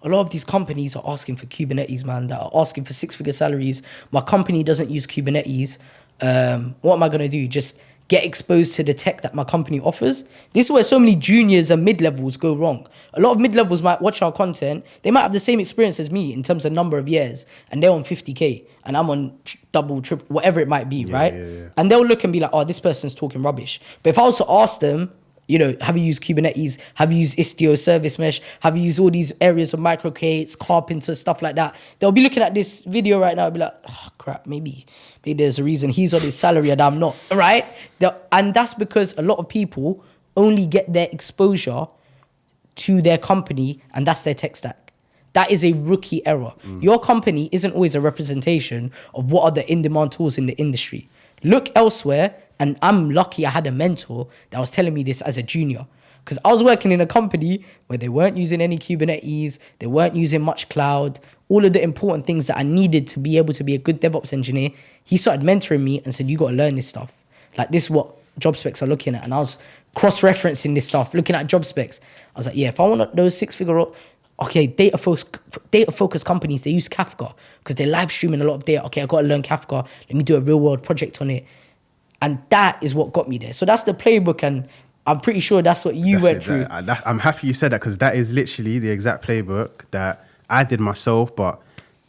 S2: a lot of these companies are asking for Kubernetes, man, that are asking for 6-figure salaries. My company doesn't use Kubernetes. What am I going to do? Just get exposed to the tech that my company offers? This is where so many juniors and mid-levels go wrong. A lot of mid-levels might watch our content. They might have the same experience as me in terms of number of years, and they're on 50K, and I'm on double, triple, whatever it might be, right? And they'll look and be like, oh, this person's talking rubbish. But if I was to ask them, have you used Kubernetes? Have you used Istio, Service Mesh? Have you used all these areas of micro-K8s, Carpenter, stuff like that? They'll be looking at this video right now and be like, oh, crap, maybe there's a reason he's on his salary and I'm not, right? And that's because a lot of people only get their exposure to their company, and that's their tech stack. That is a rookie error. Your company isn't always a representation of what are the in-demand tools in the industry. Look elsewhere, and I'm lucky I had a mentor that was telling me this as a junior. Because I was working in a company where they weren't using any Kubernetes, they weren't using much cloud, all of the important things that I needed to be able to be a good DevOps engineer. He started mentoring me and said, you got to learn this stuff. Like, this is what job specs are looking at. And I was cross-referencing this stuff, looking at job specs. I was like, yeah, if I want those 6-figure... Okay, data-focused companies, they use Kafka because they're live streaming a lot of data. Okay, I got to learn Kafka. Let me do a real-world project on it. And that is what got me there. So that's the playbook, and I'm pretty sure that's what you went through.
S1: I'm happy you said that, because that is literally the exact playbook that I did myself, but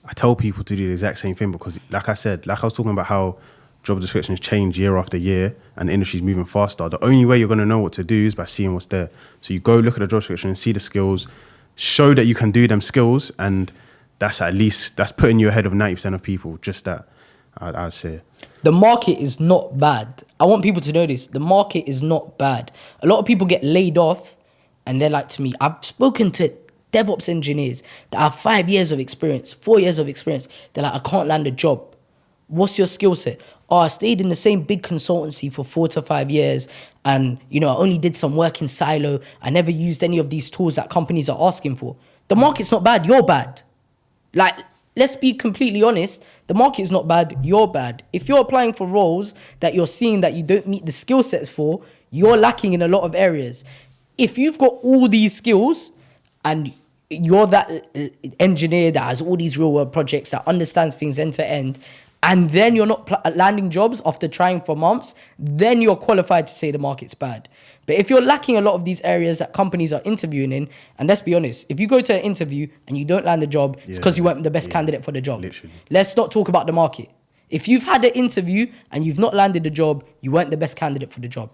S1: I tell people to do the exact same thing, because like I said, like I was talking about how job descriptions change year after year and the industry's moving faster. The only way you're going to know what to do is by seeing what's there. So you go look at the job description and see the skills, show that you can do them skills, and that's putting you ahead of 90% of people. Just that, I'd say.
S2: The market is not bad. I want people to know this. The market is not bad. A lot of people get laid off and they're like to me, I've spoken to DevOps engineers that have 5 years of experience, 4 years of experience. They're like, I can't land a job. What's your skill set? Oh, I stayed in the same big consultancy for 4 to 5 years, and I only did some work in silo. I never used any of these tools that companies are asking for. The market's not bad, you're bad. Like, let's be completely honest. The market is not bad, you're bad. If you're applying for roles that you're seeing that you don't meet the skill sets for, you're lacking in a lot of areas. If you've got all these skills and you're that engineer that has all these real world projects, that understands things end to end, and then you're not landing jobs after trying for months, then you're qualified to say the market's bad. But if you're lacking a lot of these areas that companies are interviewing in, and let's be honest, if you go to an interview and you don't land a job, it's because you weren't the best candidate for the job.
S1: Literally.
S2: Let's not talk about the market. If you've had an interview and you've not landed the job, you weren't the best candidate for the job.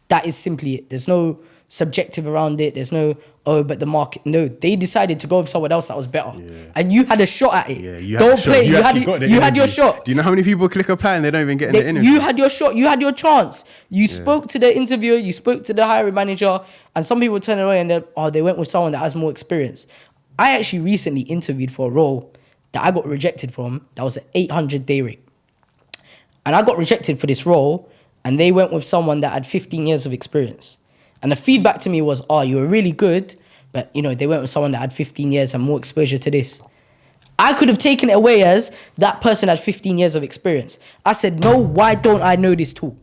S2: That is simply it. There's no subjective around it. There's no, but the market. No, they decided to go with someone else that was better. Yeah. And you had a shot at it. Yeah, you had Don't play. You had your shot.
S1: Do you know how many people click apply and they don't even get in the interview?
S2: You had your shot. You had your chance. You spoke to the interviewer. You spoke to the hiring manager. And some people turn away and they went with someone that has more experience. I actually recently interviewed for a role that I got rejected from. That was an 800 day rate. And I got rejected for this role, and they went with someone that had 15 years of experience. And the feedback to me was, you were really good, but they went with someone that had 15 years and more exposure to this. I could have taken it away as that person had 15 years of experience. I said, no, why don't I know this tool?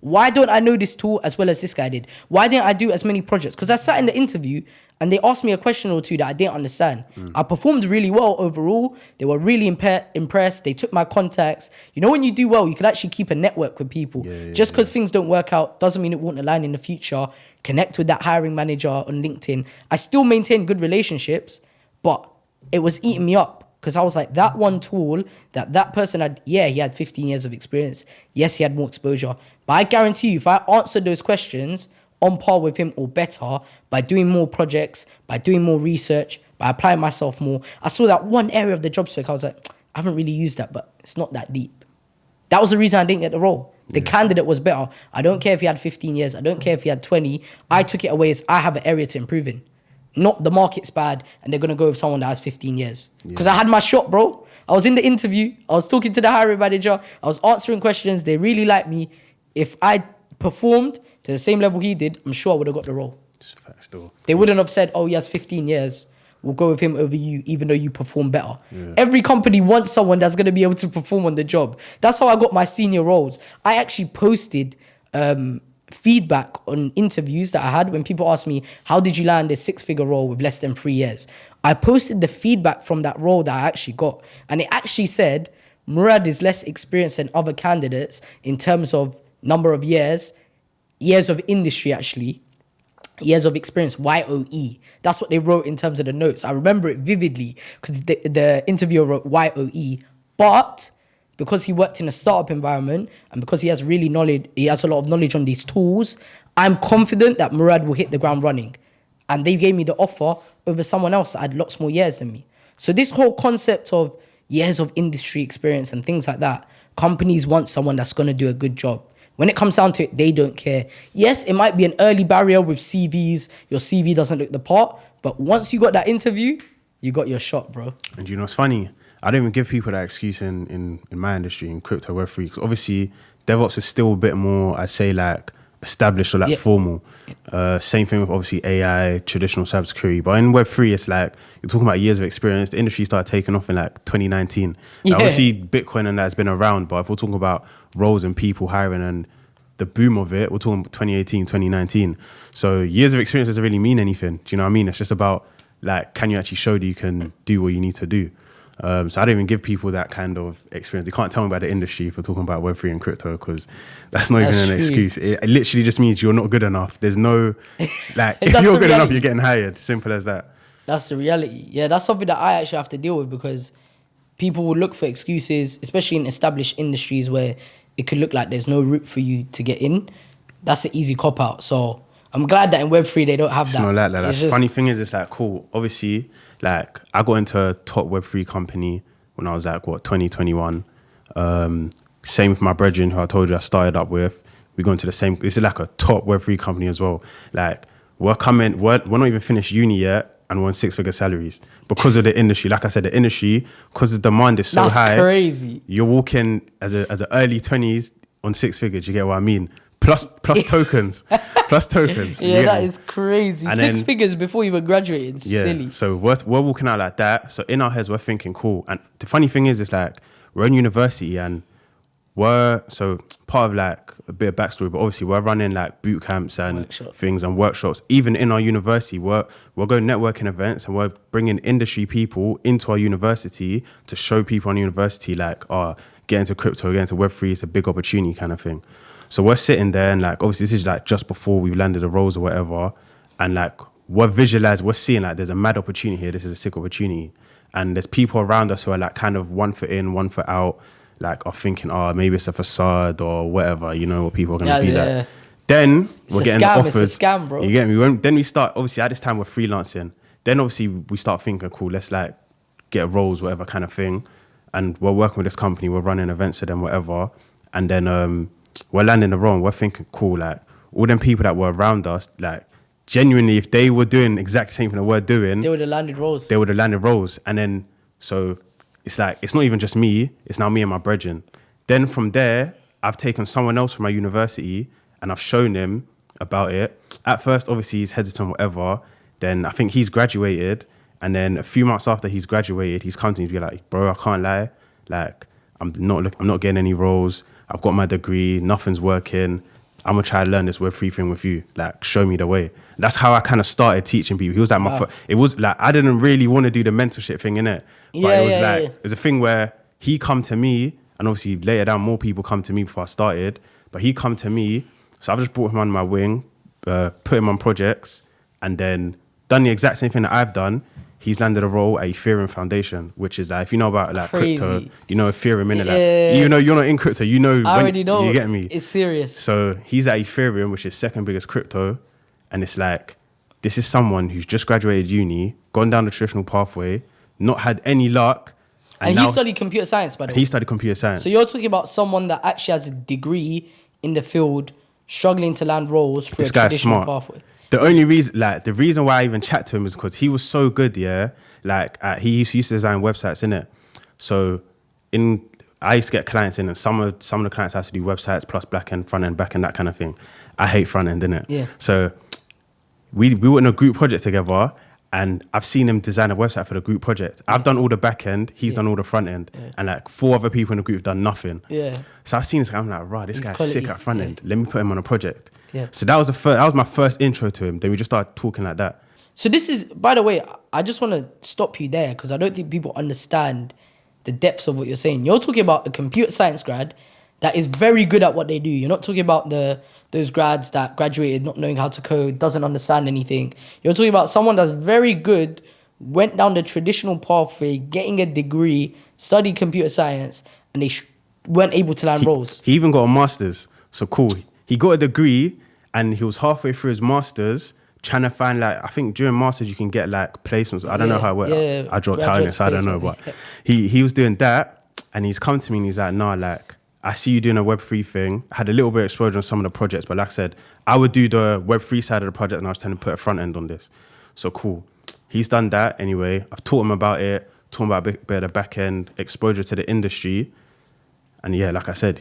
S2: Why don't I know this tool as well as this guy did? Why didn't I do as many projects? Because I sat in the interview and they asked me a question or two that I didn't understand. I performed really well overall. They were really impressed. They took my contacts. When you do well, you can actually keep a network with people. Just because things don't work out doesn't mean it won't align in the future. Connect with that hiring manager on LinkedIn. I still maintain good relationships, but it was eating me up. Because I was like, that one tool that person had, he had 15 years of experience. Yes, he had more exposure. But I guarantee you, if I answered those questions on par with him or better, by doing more projects, by doing more research, by applying myself more, I saw that one area of the job spec, I was like, I haven't really used that, but it's not that deep. That was the reason I didn't get the role. The candidate was better. I don't care if he had 15 years. I don't care if he had 20. I took it away as I have an area to improve in. Not the market's bad and they're going to go with someone that has 15 years. Because I had my shot, bro. I was in the interview. I was talking to the hiring manager. I was answering questions. They really liked me. If I performed to the same level he did, I'm sure I would have got the role. They wouldn't have said, he has 15 years. We'll go with him over you, even though you perform better. Every company wants someone that's going to be able to perform on the job. That's how I got my senior roles. I actually posted feedback on interviews that I had when people asked me, how did you land a 6-figure role with less than 3 years? I posted the feedback from that role that I actually got. And it actually said, Murad is less experienced than other candidates in terms of number of years of industry actually, years of experience, YOE. That's what they wrote in terms of the notes. I remember it vividly because the interviewer wrote YOE, but because he worked in a startup environment and because he has a lot of knowledge on these tools, I'm confident that Murad will hit the ground running. And they gave me the offer over someone else that had lots more years than me. So this whole concept of years of industry experience and things like that, companies want someone that's going to do a good job. When it comes down to it, they don't care. Yes, it might be an early barrier with CVs. Your CV doesn't look the part. But once you got that interview, you got your shot, bro.
S1: And it's funny. I don't even give people that excuse in my industry, in crypto, Web3. Because obviously, DevOps is still a bit more, I'd say, like established or like formal. Same thing with obviously AI, traditional cybersecurity. But in Web3, it's like, you're talking about years of experience. The industry started taking off in like 2019. Obviously, Bitcoin and that has been around. But if we're talking about roles and people hiring and the boom of it, we're talking 2018, 2019. So years of experience doesn't really mean anything. Do you know what I mean? It's just about like, can you actually show that you can do what you need to do? So I don't even give people that kind of experience. They can't tell me about the industry if we're talking about Web3 and crypto, because that's not even an excuse. It literally just means you're not good enough. There's no, like, if you're good enough, you're getting hired. Simple as that.
S2: That's the reality. Yeah, that's something that I actually have to deal with, because people will look for excuses, especially in established industries where it could look like there's no route for you to get in. That's an easy cop-out. So I'm glad that in Web3 they don't have that.
S1: It's not like that. Like, funny thing is, it's like, cool. Obviously, like, I got into a top Web3 company when I was like, 2021. Same with my brethren who I told you I started up with. We go into the same, this is like a top Web3 company as well. Like, we're not even finished uni yet, and we're on 6-figure salaries because of the industry. Like I said, the industry, because the demand is so high.
S2: That's crazy.
S1: You're walking as a early 20s on 6 figures. You get what I mean? Plus tokens. Plus tokens.
S2: Yeah, that is crazy. And 6 figures before you were graduating.
S1: Yeah, silly. So we're walking out like that. So in our heads, we're thinking, cool. And the funny thing is, it's like, we're in university and so part of like a bit of backstory, but obviously we're running like boot camps and things and workshops. Even in our university, we're going networking events, and we're bringing industry people into our university to show people on university like, get into crypto, get into Web3, it's a big opportunity kind of thing. So we're sitting there and like, obviously this is like just before we landed the roles or whatever. And like, we're seeing like there's a mad opportunity here. This is a sick opportunity. And there's people around us who are like kind of 1 foot in, 1 foot out, like are thinking, maybe it's a facade or whatever, you know, what people are going to be like. Then we're getting the offers.
S2: It's a scam, bro.
S1: You get me? Then we start, obviously at this time we're freelancing. Then obviously we start thinking, cool, let's like get roles, whatever kind of thing. And we're working with this company, we're running events for them, whatever. And then we're landing the role and we're thinking, cool, like all them people that were around us, like genuinely, if they were doing exactly the same thing that we're doing,
S2: they would have landed roles. And then, so it's like, it's not even just me, it's now me and my brethren. Then from there, I've taken someone else from my university and I've shown him about it. At first, obviously, he's hesitant, whatever. Then I think he's graduated. And then a few months after he's graduated, he's come to me to be like, bro, I can't lie. Like, I'm not getting any roles. I've got my degree, nothing's working. I'm gonna try to learn this Web3 thing with you. Like, show me the way. That's how I kind of started teaching people. He was like it was like, I didn't really want to do the mentorship thing, innit? But it was a thing where he come to me, and obviously later down more people come to me before I started, but he come to me, so I've just brought him on my wing, put him on projects, and then done the exact same thing that I've done. He's landed a role at Ethereum Foundation, which is like, if you know about like crypto, you know Ethereum, innit? Like, you know, you're not in crypto, you know. I already know. You get me? It's serious.
S1: So he's at Ethereum, which is second biggest crypto. And it's like, this is someone who's just graduated uni, gone down the traditional pathway, not had any luck.
S2: And he studied computer science, by the way.
S1: He studied computer science.
S2: So you're talking about someone that actually has a degree in the field, struggling to land roles through a traditional pathway.
S1: The only reason, like, the reason why I even chat to him is because he was so good, yeah. Like, he used to design websites, innit? So, I used to get clients in, and some of the clients have to do websites plus back end, front end, back end, that kind of thing. I hate front end, innit?
S2: Yeah.
S1: So, we were in a group project together, and I've seen him design a website for the group project. I've done all the back end, he's done all the front end, and like 4 other people in the group have done nothing.
S2: Yeah.
S1: So I've seen this guy, I'm like, right, this guy's quality. Sick at front end. Let me put him on a project.
S2: Yeah.
S1: So that was my first intro to him. Then we just started talking like that.
S2: So this is, by the way, I just want to stop you there because I don't think people understand the depths of what you're saying. You're talking about a computer science grad that is very good at what they do. You're not talking about those grads that graduated not knowing how to code, doesn't understand anything. You're talking about someone that's very good, went down the traditional pathway, getting a degree, studied computer science, and they weren't able to land roles.
S1: He even got a master's. So cool. He got a degree and he was halfway through his master's trying to find, like, I think during masters you can get like placements. I don't know how it works. Yeah, I dropped out in this, I don't know. But he was doing that and he's come to me and he's like, nah, like, I see you doing a Web3 thing. I had a little bit of exposure on some of the projects, but like I said, I would do the Web3 side of the project and I was trying to put a front end on this. So cool. He's done that anyway. I've taught him about it, taught him about a bit of the back end, exposure to the industry. And yeah, like I said,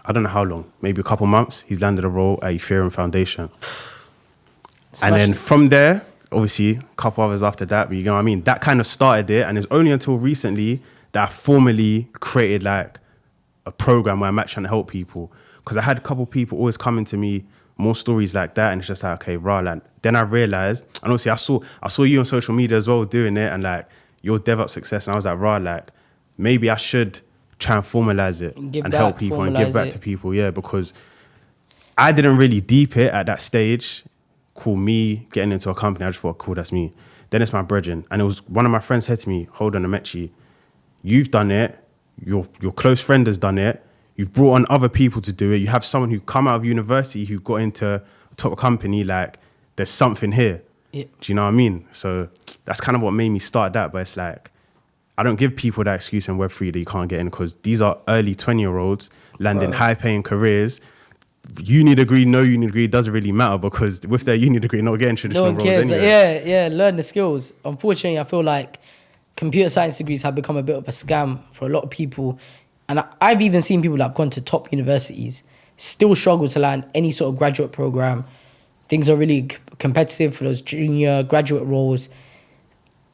S1: I don't know how long, maybe a couple months, he's landed a role at Ethereum Foundation. And then from there, obviously, a couple others after that, but you know what I mean? That kind of started it. And it's only until recently that I formally created like a program where I'm actually trying to help people. Because I had a couple people always coming to me, more stories like that. And it's just like, okay, rah, like, then I realized, and obviously I saw you on social media as well doing it. And like, your DevOps success. And I was like, right, like, maybe I should try and formalize it and help people and give back to people. Yeah, because I didn't really deep it at that stage. Cool, me getting into a company, I just thought, cool, that's me. Then it's my brethren. And it was one of my friends said to me, hold on, Amechi, you've done it. Your close friend has done it. You've brought on other people to do it. You have someone who come out of university who got into a top company. Like, there's something here. Yeah. Do you know what I mean? So that's kind of what made me start that. But it's like, I don't give people that excuse in Web3 that you can't get in, because these are early 20-year-olds landing high-paying careers. Uni degree, no uni degree, doesn't really matter, because with their uni degree, not getting traditional roles anyway.
S2: Yeah, learn the skills. Unfortunately, I feel like computer science degrees have become a bit of a scam for a lot of people. And I've even seen people that have gone to top universities still struggle to land any sort of graduate program. Things are really competitive for those junior graduate roles.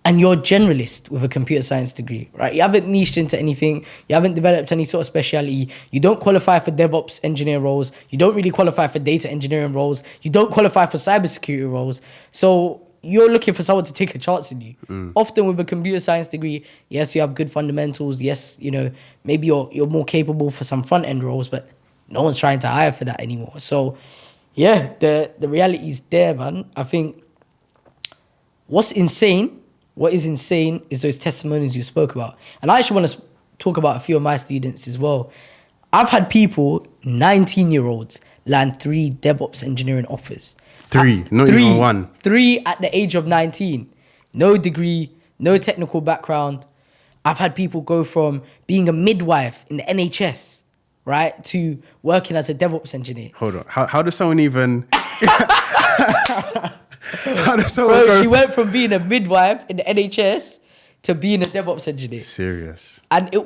S2: And you're a generalist with a computer science degree, right? You haven't niched into anything. You haven't developed any sort of speciality. You don't qualify for DevOps engineer roles. You don't really qualify for data engineering roles. You don't qualify for cybersecurity roles. So you're looking for someone to take a chance in you. Often with a computer science degree, yes, you have good fundamentals. Yes, you know, maybe you're more capable for some front-end roles, but no one's trying to hire for that anymore. So, yeah, the reality is there, man. I think what is insane is those testimonies you spoke about. And I actually want to talk about a few of my students as well. I've had people, 19-year-olds, land 3 DevOps engineering offers.
S1: 3, not even 1.
S2: 3 at the age of 19. No degree, no technical background. I've had people go from being a midwife in the NHS, right, to working as a DevOps engineer.
S1: Hold on. How does someone even... How does someone
S2: Bro, she went from being a midwife in the NHS to being a DevOps engineer.
S1: Serious.
S2: And that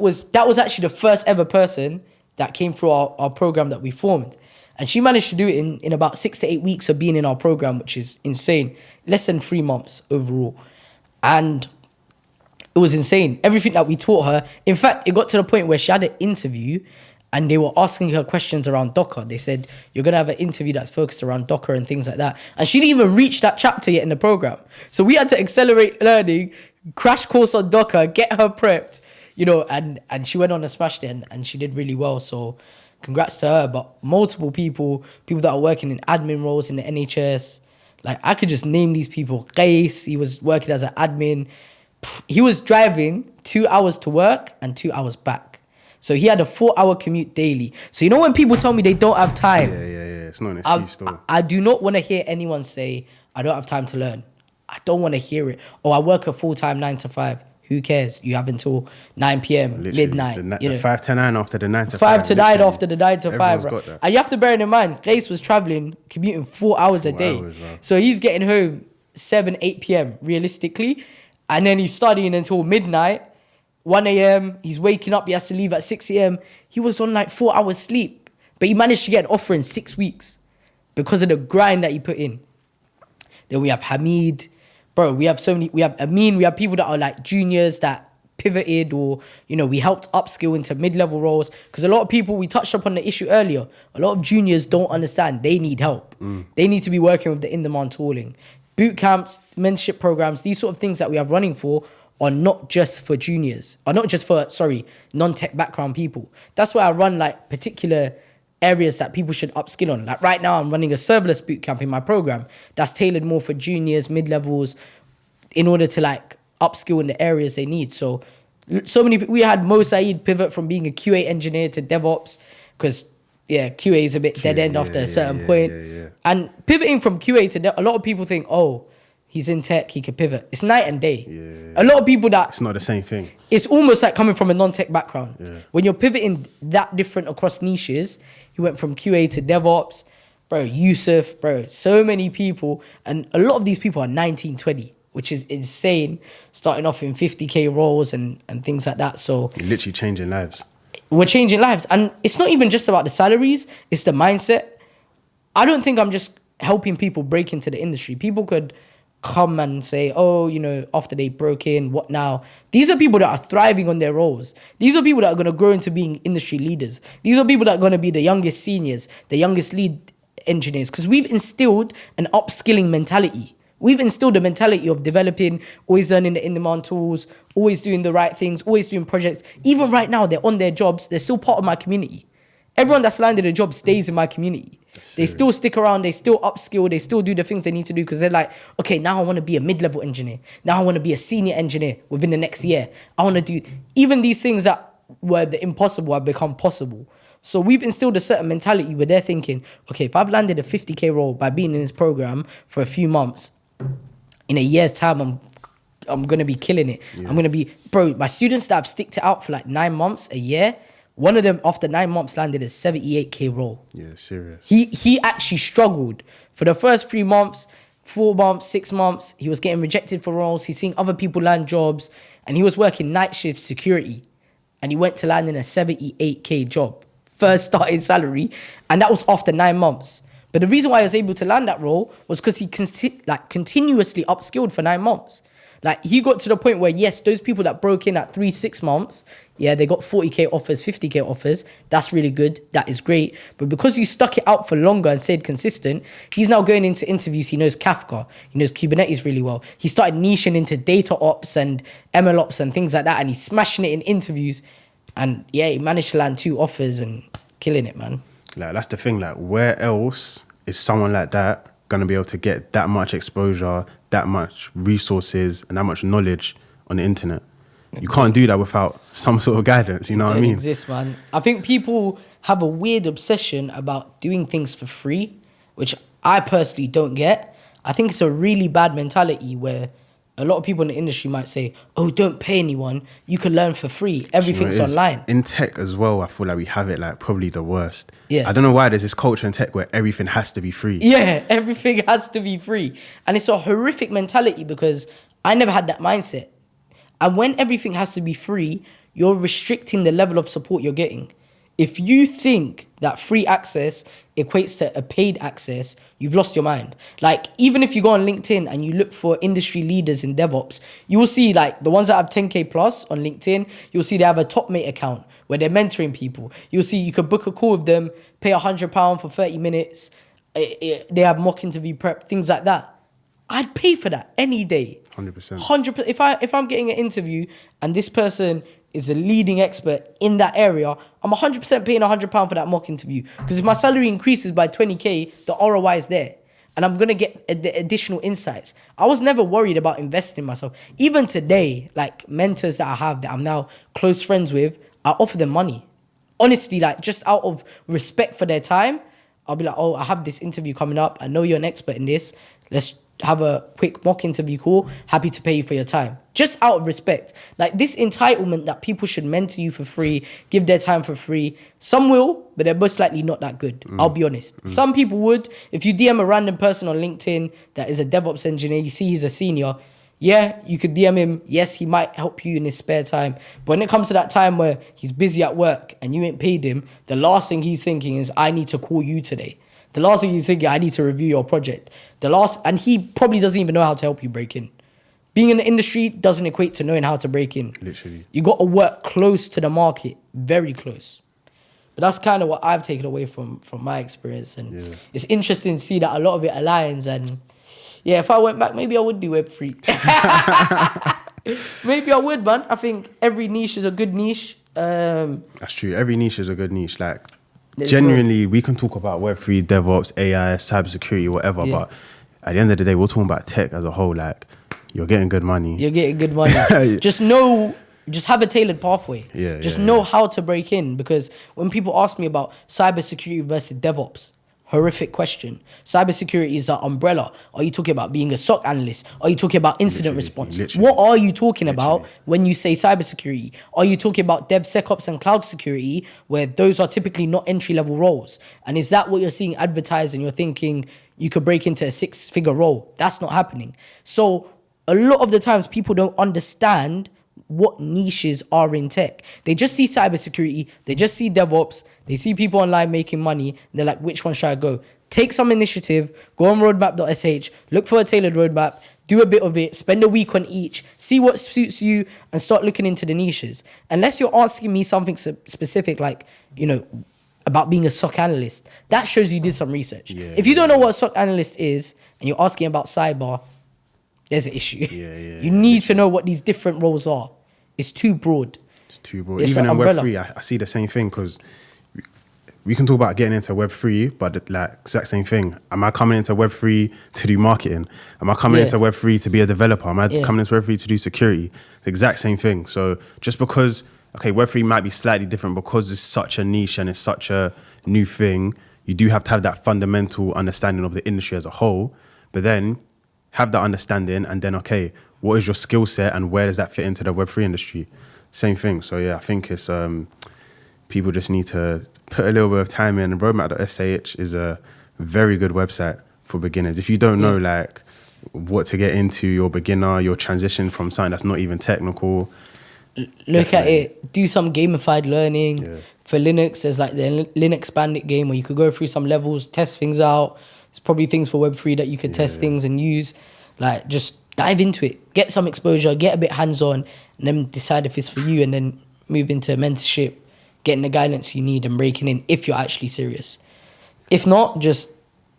S2: was actually the first ever person that came through our program that we formed. And she managed to do it in about 6 to 8 weeks of being in our program, which is insane. Less than 3 months overall. And it was insane. Everything that we taught her. In fact, it got to the point where she had an interview and they were asking her questions around Docker. They said, you're going to have an interview that's focused around Docker and things like that. And she didn't even reach that chapter yet in the program. So we had to accelerate learning, crash course on Docker, get her prepped, you know, and she went on and smashed it and she did really well. So congrats to her. But multiple people that are working in admin roles in the NHS, like I could just name these people. Qais, he was working as an admin. He was driving 2 hours to work and 2 hours back. So he had a 4-hour commute daily. So you know when people tell me they don't have time?
S1: Yeah. It's not an excuse though.
S2: I do not want to hear anyone say, I don't have time to learn. I don't want to hear it. Or I work a full-time 9 to 5. Who cares? You have until 9 p.m., midnight.
S1: The 5 to 9 after the 9 to 5.
S2: 5 to 9 after the 9 to 5.
S1: Right?
S2: And you have to bear in mind, Qais was traveling, commuting 4 hours a day.
S1: Wow.
S2: So he's getting home 7, 8 p.m. realistically. And then he's studying until midnight. 1 a.m., he's waking up, he has to leave at 6 a.m. He was on like 4 hours sleep. But he managed to get an offer in 6 weeks because of the grind that he put in. Then we have Hamid. Bro, we have so many, we have Amin, we have people that are like juniors that pivoted or, you know, we helped upskill into mid-level roles. Because a lot of people, we touched upon the issue earlier, a lot of juniors don't understand, they need help. They need to be working with the in-demand tooling. Boot camps, mentorship programs, these sort of things that we have running for are not just for juniors, are not just for, non-tech background people. That's why I run like particular areas that people should upskill on. Like right now I'm running a serverless bootcamp in my program that's tailored more for juniors, mid-levels, in order to like upskill in the areas they need. So many people, we had Mo Saeed pivot from being a QA engineer to DevOps because QA is a bit dead end after a certain point. And pivoting from QA to a lot of people think, oh, he's in tech, he could pivot. It's night and day. A lot of people that...
S1: It's not the same thing.
S2: It's almost like coming from a non-tech background. When you're pivoting that different across niches, he went from QA to DevOps. Bro, Yusuf, so many people. And a lot of these people are 19, 20, which is insane. Starting off in 50K roles and things like that. So...
S1: You're literally changing lives.
S2: We're changing lives. And it's not even just about the salaries, it's the mindset. I don't think I'm just helping people break into the industry. People could come and say, oh, you know, after they broke in, what now? These are people that are thriving on their roles. These are people that are going to grow into being industry leaders. These are people that are going to be the youngest seniors, the youngest lead engineers, because we've instilled an upskilling mentality We've instilled a mentality of developing, always learning the in-demand tools, always doing the right things, always doing projects. Even right now, they're on their jobs. They're still part of my community. Everyone that's landed a job stays in my community. They still stick around. They still upskill. They still do the things they need to do because they're like, okay, now I want to be a mid-level engineer. Now I want to be a senior engineer within the next year. I want to do even these things that were the impossible have become possible. So we've instilled a certain mentality where they're thinking, okay, if I've landed a 50K role by being in this program for a few months, in a year's time, I'm going to be killing it. Yeah. I'm going to be, bro, my students that have sticked it out for like 9 months, a year, one of them after 9 months landed a 78K role.
S1: Yeah, serious.
S2: He actually struggled for the first 3 months, 4 months, 6 months. He was getting rejected for roles. He's seeing other people land jobs and he was working night shift security and he went to land in a 78K job. First starting salary, and that was after 9 months. But the reason why I was able to land that role was because he continuously upskilled for 9 months. Like, he got to the point where, yes, those people that broke in at 3-6 months, yeah, they got 40K offers, 50K offers. That's really good. That is great. But because you stuck it out for longer and stayed consistent, he's now going into interviews. He knows Kafka. He knows Kubernetes really well. He started niching into data ops and ML ops and things like that, and he's smashing it in interviews. And yeah, he managed to land 2 offers and killing it, man.
S1: Like, that's the thing. Like, where else is someone like that gonna be able to get that much exposure, that much resources, and that much knowledge on the internet? You can't do that without some sort of guidance. You know what I mean?
S2: It exists, man. I think people have a weird obsession about doing things for free, which I personally don't get. I think it's a really bad mentality where a lot of people in the industry might say, oh, don't pay anyone. You can learn for free. Everything's online.
S1: In tech as well, I feel like we have it like probably the worst.
S2: Yeah.
S1: I don't know why there's this culture in tech where everything has to be free.
S2: Yeah, everything has to be free. And it's a horrific mentality because I never had that mindset. And when everything has to be free, you're restricting the level of support you're getting. If you think that free access equates to a paid access, you've lost your mind. Like, even if you go on LinkedIn and you look for industry leaders in DevOps, you will see like the ones that have 10K plus on LinkedIn, you'll see they have a top mate account where they're mentoring people. You'll see you could book a call with them, pay £100 for 30 minutes. They have mock interview prep, things like that. I'd pay for that any day.
S1: 100%.
S2: 100%. If I'm getting an interview and this person is a leading expert in that area, I'm 100% paying £100 for that mock interview. Because if my salary increases by 20K, the ROI is there. And I'm going to get the additional insights. I was never worried about investing in myself. Even today, like mentors that I have that I'm now close friends with, I offer them money. Honestly, like just out of respect for their time, I'll be like, oh, I have this interview coming up. I know you're an expert in this. Let's have a quick mock interview call. Happy to pay you for your time. Just out of respect. Like this entitlement that people should mentor you for free, give their time for free. Some will, but they're most likely not that good. I'll be honest. Some people would. If you DM a random person on LinkedIn that is a DevOps engineer, you see he's a senior, yeah, you could DM him. Yes, he might help you in his spare time. But when it comes to that time where he's busy at work and you ain't paid him, the last thing he's thinking is, I need to call you today. The last thing he's thinking, I need to review your project. And he probably doesn't even know how to help you break in. Being in the industry doesn't equate to knowing how to break in.
S1: Literally.
S2: You got to work close to the market, very close. But that's kind of what I've taken away from my experience. And It's interesting to see that a lot of it aligns. And yeah, if I went back, maybe I would do Web3. Maybe I would, man. I think every niche is a good niche.
S1: That's true. Every niche is a good niche. Like, genuinely, we can talk about Web3, DevOps, AI, cybersecurity, whatever, but at the end of the day, we're talking about tech as a whole. Like, you're getting good money.
S2: You're getting good money. Just have a tailored pathway. Know how to break in. Because when people ask me about cybersecurity versus DevOps, horrific question. Cybersecurity is the umbrella. Are you talking about being a SOC analyst? Are you talking about incident response? What are you talking about when you say cybersecurity? Are you talking about DevSecOps and cloud security, where those are typically not entry-level roles? And is that what you're seeing advertised and you're thinking you could break into a 6-figure role? That's not happening. So a lot of the times people don't understand what niches are in tech. They just see cybersecurity, they just see DevOps, they see people online making money, and they're like, which one should I go? Take some initiative, go on roadmap.sh, look for a tailored roadmap, do a bit of it, spend a week on each, see what suits you, and start looking into the niches. Unless you're asking me something specific, like, you know, about being a SOC analyst, that shows you did some research. If you don't know what a SOC analyst is, and you're asking about cyber, there's an issue.
S1: Yeah,
S2: You need to know what these different roles are. It's too broad.
S1: It's too broad.
S2: It's
S1: Even
S2: an
S1: in
S2: umbrella.
S1: Web3, I see the same thing because we can talk about getting into Web3, but like exact same thing. Am I coming into Web3 to do marketing? Am I coming
S2: Yeah.
S1: into Web3 to be a developer? Am I
S2: Yeah.
S1: coming into Web3 to do security? The exact same thing. So just because, okay, Web3 might be slightly different because it's such a niche and it's such a new thing, you do have to have that fundamental understanding of the industry as a whole, but then have that understanding and then, okay, what is your skill set and where does that fit into the Web3 industry? Same thing. So yeah, I think it's, people just need to put a little bit of time in. Roadmap.sh is a very good website for beginners. If you don't know like what to get into, you're a beginner, you're transition from something that's not even technical.
S2: Look at it. Do some gamified learning.
S1: Yeah.
S2: For Linux, there's like the Linux Bandit game where you could go through some levels, test things out. There's probably things for Web3 that you could test things and use. Like, just dive into it. Get some exposure, get a bit hands-on, and then decide if it's for you, and then move into mentorship, getting the guidance you need and breaking in if you're actually serious. If not, just,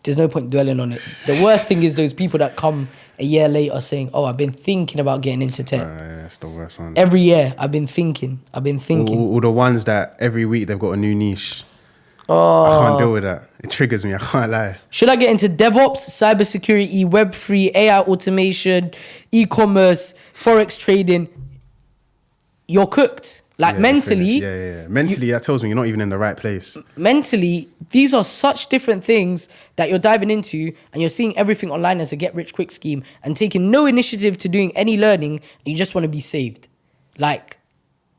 S2: there's no point dwelling on it. The worst thing is those people that come a year later saying, oh, I've been thinking about getting into tech.
S1: Yeah, that's the worst one.
S2: Every year, I've been thinking.
S1: All the ones that every week they've got a new niche.
S2: Oh.
S1: I can't deal with that. It triggers me, I can't lie.
S2: Should I get into DevOps, cybersecurity, Web3, AI automation, e-commerce, forex trading? You're cooked. Like
S1: Yeah,
S2: mentally,
S1: yeah. Mentally, that tells me you're not even in the right place.
S2: mentally, these are such different things that you're diving into, and you're seeing everything online as a get-rich-quick scheme and taking no initiative to doing any learning, and you just want to be saved. Like,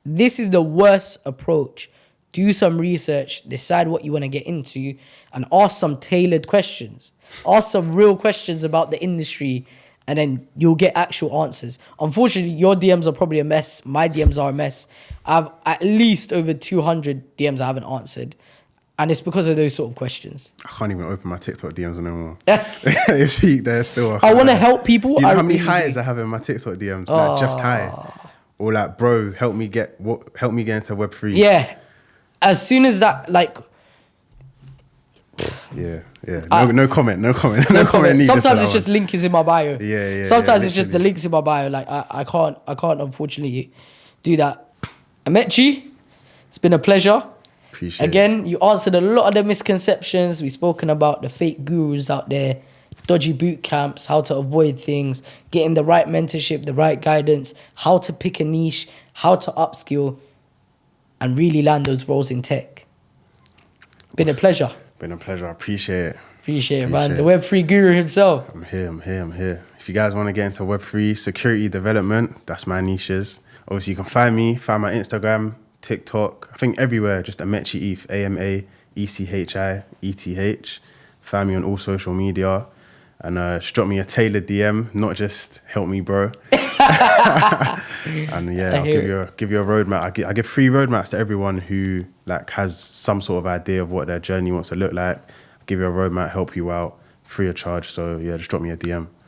S2: this is the worst approach. Do some research, decide what you want to get into, and ask some tailored questions. Ask some real questions about the industry, and then you'll get actual answers. Unfortunately, your DMs are probably a mess. My DMs are a mess. I have at least over 200 DMs I haven't answered, and it's because of those sort of questions.
S1: I can't even open my TikTok DMs anymore. It's peak there still.
S2: I want to help people.
S1: Do you know
S2: I
S1: how many
S2: really
S1: highs
S2: do.
S1: I have in my TikTok DMs? Like just hi. Or like, bro, help me get into Web3.
S2: Yeah. As soon as that, like,
S1: Yeah. No comment. No comment needed
S2: Sometimes
S1: for
S2: it's
S1: that
S2: just
S1: one.
S2: link is in my bio.
S1: Yeah,
S2: Sometimes it's just the
S1: literally.
S2: links in my bio. Like, I can't unfortunately do that. Amechi, it's been a pleasure.
S1: Appreciate it.
S2: Again, you answered a lot of the misconceptions. We've spoken about the fake gurus out there, dodgy boot camps, how to avoid things, getting the right mentorship, the right guidance, how to pick a niche, how to upskill, and really land those roles in tech. Been a pleasure.
S1: Been a pleasure. I appreciate it.
S2: Appreciate it, man. The
S1: Appreciate
S2: Web3 guru himself.
S1: I'm here. If you guys want to get into Web3 security development, that's my niches. Obviously, you can find my Instagram, TikTok, I think everywhere, just Amechi Eth, AMAECHIETH. Find me on all social media. And just drop me a tailored DM, not just help me, bro. And yeah, I'll give you a roadmap. I give free roadmaps to everyone who like has some sort of idea of what their journey wants to look like. I'll give you a roadmap, help you out, free of charge. So yeah, just drop me a DM.